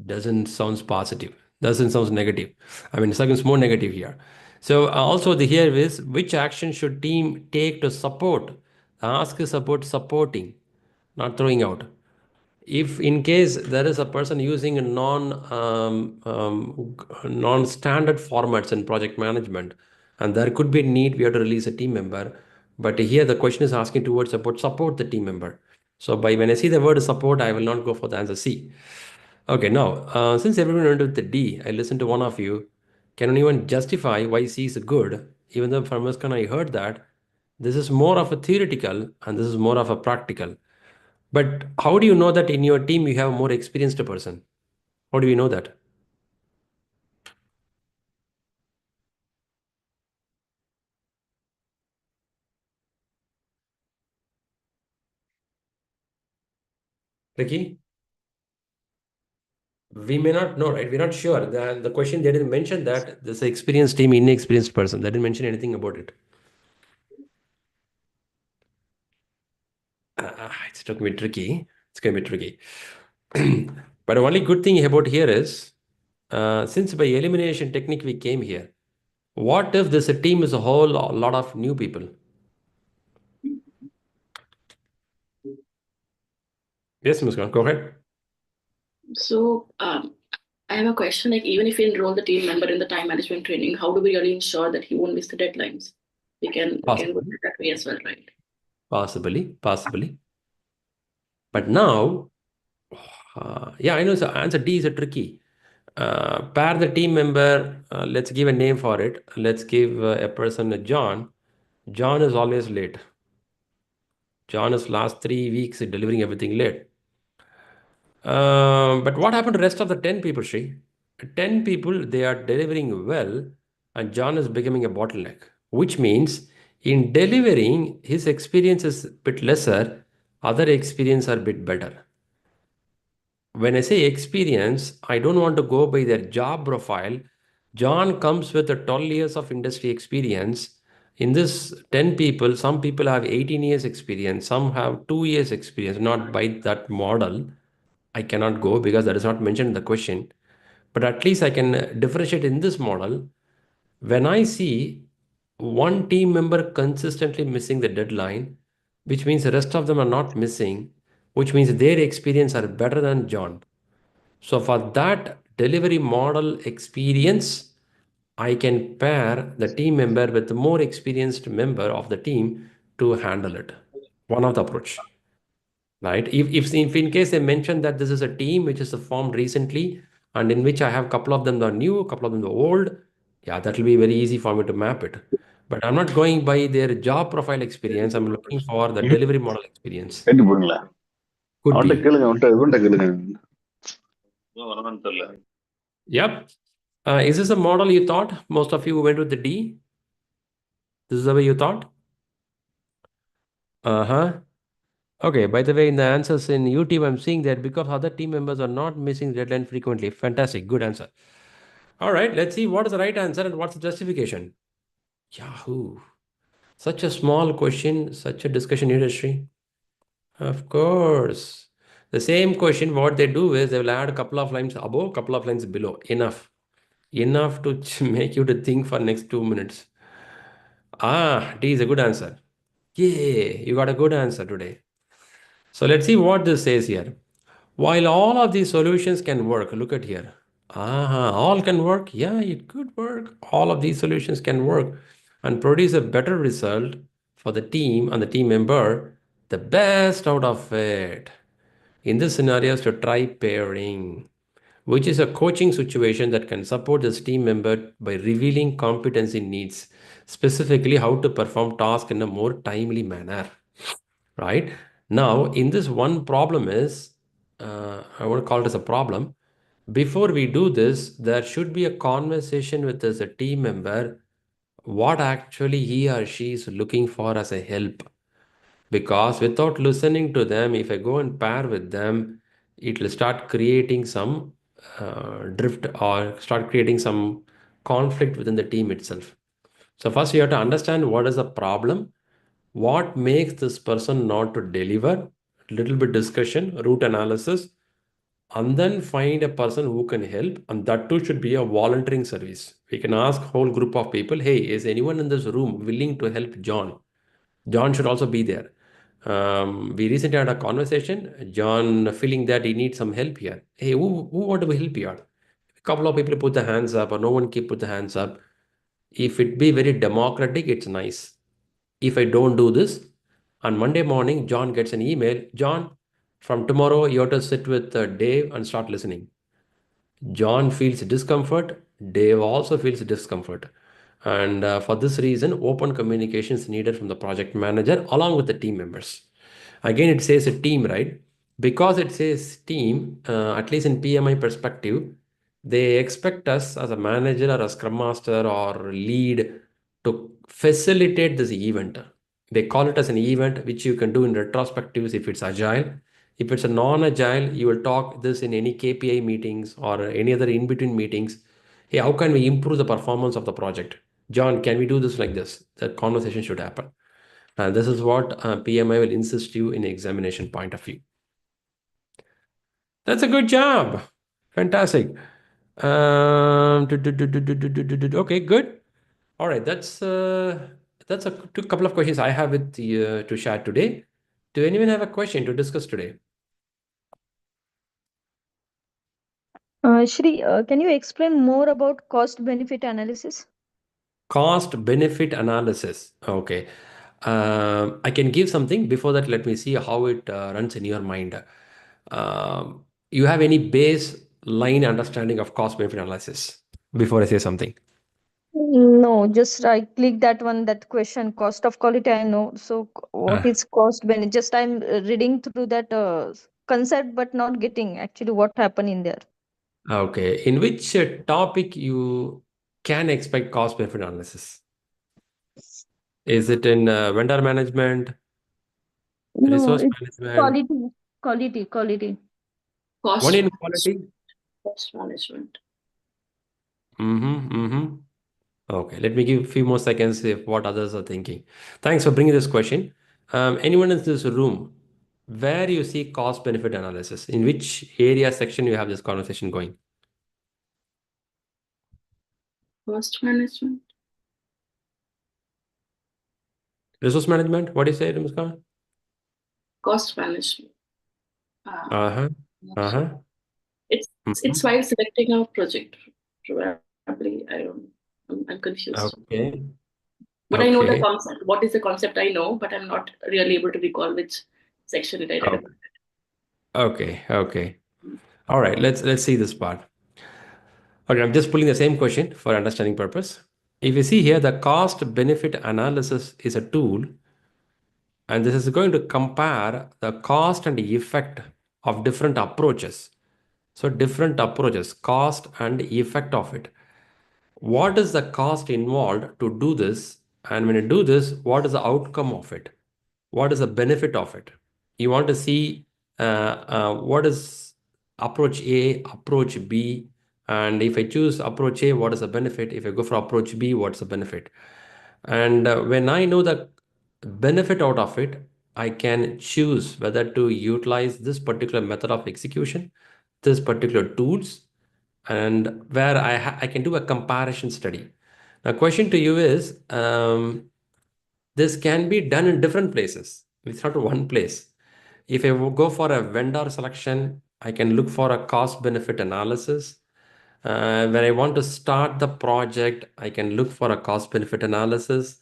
Doesn't sound positive. Doesn't sound negative. I mean, sounds more negative here. So also the here is which action should team take to support? Ask is about supporting, not throwing out. If in case there is a person using a non-standard formats in project management, and there could be a need, we have to release a team member. But here the question is asking towards support the team member. So when I see the word support, I will not go for the answer C. Okay, now since everyone went with the D, I listened to one of you. Can anyone justify why C is good? Even though from Muskan I heard that this is more of a theoretical and this is more of a practical. But how do you know that in your team you have a more experienced person? How do you know that? Ricky? We may not know, right? We're not sure. The question, they didn't mention that there's an experienced team, inexperienced person. They didn't mention anything about it. It's going to be tricky. It's going to be tricky. But the only good thing about here is, since by elimination technique we came here, what if this team is a whole lot of new people? Yes, Muskan, go ahead. So I have a question. Like, even if we enroll the team member in the time management training, how do we really ensure that he won't miss the deadlines? We can go that way as well, right? Possibly. But now, yeah, I know. So answer D is a tricky. Pair the team member. Let's give a name for it. Let's give a person a John. John is always late. John is last 3 weeks delivering everything late. But what happened to the rest of the 10 people, Shri? 10 people, they are delivering well, and John is becoming a bottleneck, which means in delivering, his experience is a bit lesser, other experience are a bit better. When I say experience, I don't want to go by their job profile. John comes with a 12 years of industry experience. In this 10 people, some people have 18 years experience, some have 2 years experience, not by that model. I cannot go because that is not mentioned in the question. But at least I can differentiate in this model. When I see one team member consistently missing the deadline, which means the rest of them are not missing, which means their experience are better than John. So for that delivery model experience, I can pair the team member with the more experienced member of the team to handle it. One of the approach, right? If in case they mention that this is a team which is formed recently and in which I have a couple of them are new, a couple of them are old, yeah, that will be very easy for me to map it. But I'm not going by their job profile experience. I'm looking for the delivery model experience. கேட்டு போறீங்களா Could அவன்கிட்ட be. கேளுங்க அவன்கிட்ட கேளுங்க வரணும்னு தெரியல Yep. Is this a model you thought? Most of you went with the D. This is the way you thought? Uh-huh. Okay, by the way, in the answers in YouTube, I'm seeing that because other team members are not missing deadline frequently. Fantastic. Good answer. All right, let's see what is the right answer and what's the justification. Yahoo. Such a small question, such a discussion industry. Of course. The same question, what they do is they will add a couple of lines above, couple of lines below. Enough. Enough to make you to think for next 2 minutes. D is a good answer. Yay, you got a good answer today. So let's see what this says here. While all of these solutions can work, look at here. All can work. Yeah, it could work. All of these solutions can work and produce a better result for the team and the team member, the best out of it. In this scenario, is to try pairing, which is a coaching situation that can support this team member by revealing competency needs, specifically how to perform tasks in a more timely manner, right? Now, in this one problem is, I want to call it as a problem. Before we do this, there should be a conversation with this a team member, what actually he or she is looking for as a help. Because without listening to them, if I go and pair with them, it will start creating some drift or start creating some conflict within the team itself. So first you have to understand what is the problem, what makes this person not to deliver, little bit discussion, root analysis, and then find a person who can help, and that too should be a volunteering service. We can ask whole group of people, hey, is anyone in this room willing to help John? John should also be there. We recently had a conversation, John feeling that he needs some help here. Hey, who want to help here? A couple of people put the hands up or no one keep put the hands up. If it be very democratic, it's nice. If I don't do this, on Monday morning, John gets an email. John, from tomorrow, you have to sit with Dave and start listening. John feels discomfort. Dave also feels discomfort. And for this reason, open communication is needed from the project manager along with the team members. Again, it says a team, right? Because it says team, at least in PMI perspective, they expect us as a manager or a scrum master or lead to facilitate this event. They call it as an event, which you can do in retrospectives if it's agile. If it's a non-agile, you will talk this in any KPI meetings or any other in-between meetings. Hey, how can we improve the performance of the project? John, can we do this like this? That conversation should happen. And this is what PMI will insist you in examination point of view. That's a good job. Fantastic. Okay, good. All right, that's a couple of questions I have with you to share today. Do anyone have a question to discuss today? Shri, can you explain more about cost benefit analysis? Cost benefit analysis. Okay. I can give something. Before that, let me see how it runs in your mind. You have any baseline understanding of cost benefit analysis before I say something? No, just I click that one, that question, cost of quality, I know. So what Uh, is cost benefit? Just I'm reading through that concept, but not getting actually what happened in there. okay. In which topic you can expect cost benefit analysis? Is it in vendor management, No, resource it's management? quality. One Cost in quality? cost management. Mm-hmm, mm-hmm. Okay, let me give a few more seconds if what others are thinking. Thanks for bringing this question. Anyone in this room, where you see cost benefit analysis? In which area section you have this conversation going? Cost management. Resource management? What do you say, Muskan? Cost management. Uh-huh. Not sure. Uh-huh. It's while selecting a project. Probably, I don't. I'm confused. Okay. But I know the Okay. concept. What is the concept? I know, but I'm not really able to recall which section it I read Okay. about. Okay. Okay. All right. Let's see this part. Okay, I'm just pulling the same question for understanding purpose. If you see here, the cost benefit analysis is a tool, and this is going to compare the cost and effect of different approaches. So different approaches, cost and effect of it. What is the cost involved to do this? And when you do this, what is the outcome of it? What is the benefit of it? You want to see what is approach A, approach B, and if I choose approach A, what is the benefit? If I go for approach B, what's the benefit? And when I know the benefit out of it, I can choose whether to utilize this particular method of execution, this particular tools, and where I can do a comparison study. Now, question to you is, this can be done in different places. It's not one place. If I go for a vendor selection, I can look for a cost benefit analysis. When I want to start the project, I can look for a cost benefit analysis.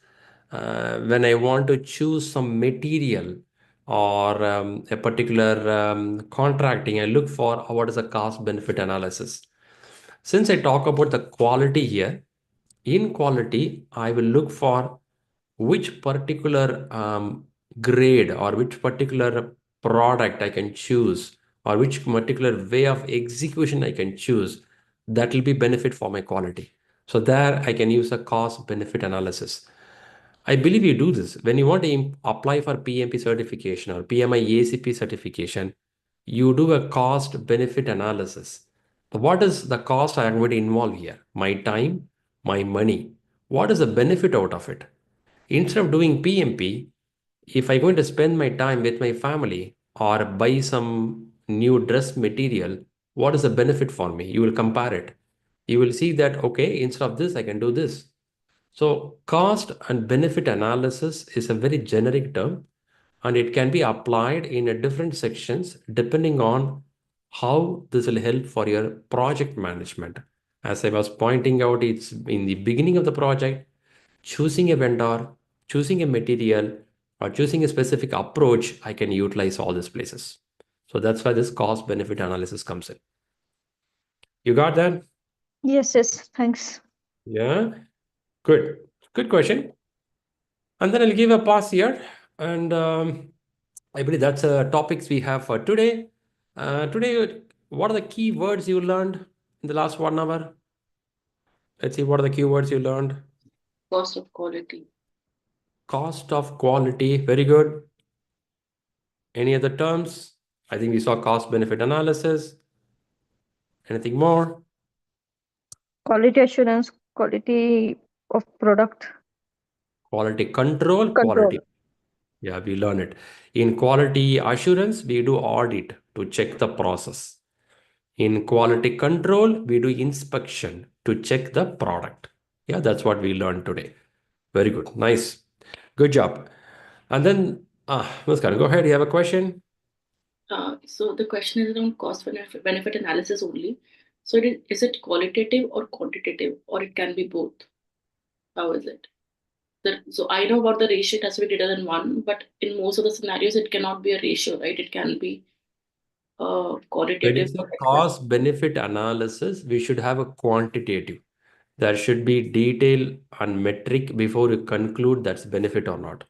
When I want to choose some material or a particular contracting, I look for what is a cost benefit analysis. Since I talk about the quality here, in quality, I will look for which particular grade or which particular product I can choose or which particular way of execution I can choose that will be benefit for my quality. So there I can use a cost benefit analysis. I believe you do this when you want to apply for PMP certification or PMI ACP certification. You do a cost benefit analysis. What is the cost I am going to involve here? My time, my money. What is the benefit out of it? Instead of doing PMP, if I'm going to spend my time with my family or buy some new dress material, what is the benefit for me? You will compare it. You will see that, okay, instead of this, I can do this. So cost and benefit analysis is a very generic term, and it can be applied in a different sections depending on how this will help for your project management. As I was pointing out, it's in the beginning of the project, choosing a vendor, choosing a material, or choosing a specific approach, I can utilize all these places. So that's why this cost benefit analysis comes in. You got that? Yes, thanks. Yeah, good. Good question. And then I'll give a pause here. And I believe that's topics we have for today. Today, what are the key words you learned in the last 1 hour? Let's see, what are the key words you learned? Cost of quality. Cost of quality, very good. Any other terms? I think we saw cost benefit analysis. Anything more? Quality assurance, quality of product Quality control, quality. control. Yeah, we learn it. In quality assurance, we do audit to check the process. In quality control, we do inspection to check the product. Yeah, that's what we learned today. Very good. Nice. Good job. And then, Muskar, go ahead. You have a question? So the question is around cost benefit analysis only. So is it qualitative or quantitative, or it can be both? How is it? So I know about the ratio, it has to be greater than 1, but in most of the scenarios, it cannot be a ratio, right? It can be When qualitative. it's a cost benefit analysis, we should have a quantitative. There should be detail and metric before you conclude that's benefit or not.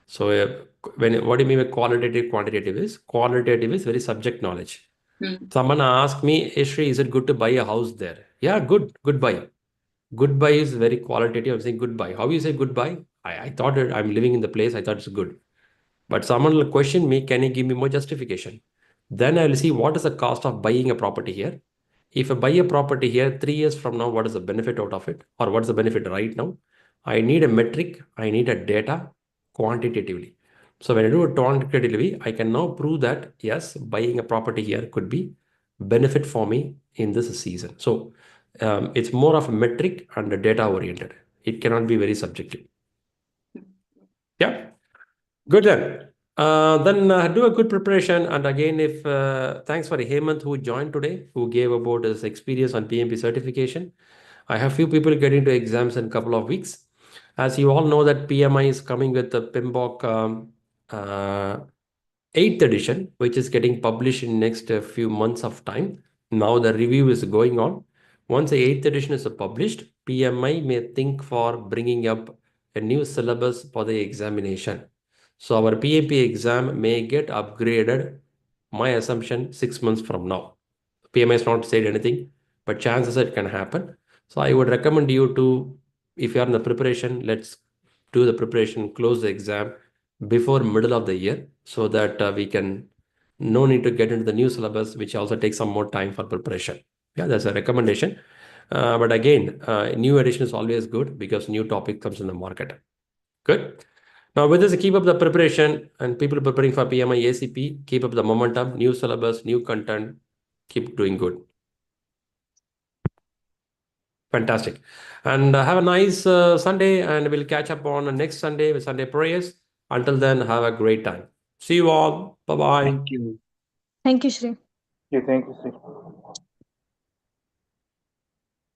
So what do you mean by qualitative? Qualitative is very subject knowledge. Someone asked me, "Hey, Shri, is it good to buy a house there?" Yeah, good buy. Goodbye is very qualitative. I'm saying goodbye. How you say goodbye? I thought I'm living in the place. I thought it's good. But someone will question me, can you give me more justification? Then I will see what is the cost of buying a property here. If I buy a property here, 3 years from now, what is the benefit out of it? Or what is the benefit right now? I need a metric, I need a data quantitatively. So when I do it quantitatively, I can now prove that yes, buying a property here could be benefit for me in this season. So it's more of a metric and a data oriented. It cannot be very subjective. Yeah. Good then. Then do a good preparation. And again, if thanks for Hemant who joined today, who gave about his experience on PMP certification. I have few people getting to exams in a couple of weeks. As you all know that PMI is coming with the PMBOK 8th edition, which is getting published in next few months of time. Now the review is going on. Once the 8th edition is published, PMI may think for bringing up a new syllabus for the examination. So our PMP exam may get upgraded, my assumption, 6 months from now. PMI has not said anything, but chances it can happen. So I would recommend you to, if you are in the preparation, let's do the preparation, close the exam before middle of the year so that we can, no need to get into the new syllabus, which also takes some more time for preparation. Yeah, that's a recommendation. But again, new edition is always good because new topic comes in the market. Good. Now with this, keep up the preparation and people preparing for PMI ACP, keep up the momentum, new syllabus, new content, keep doing good. Fantastic. And have a nice Sunday, and we'll catch up on next Sunday with Sunday prayers. Until then, have a great time. See you all. Bye-bye. Thank you. Thank you, Shri. Thank you, Sri.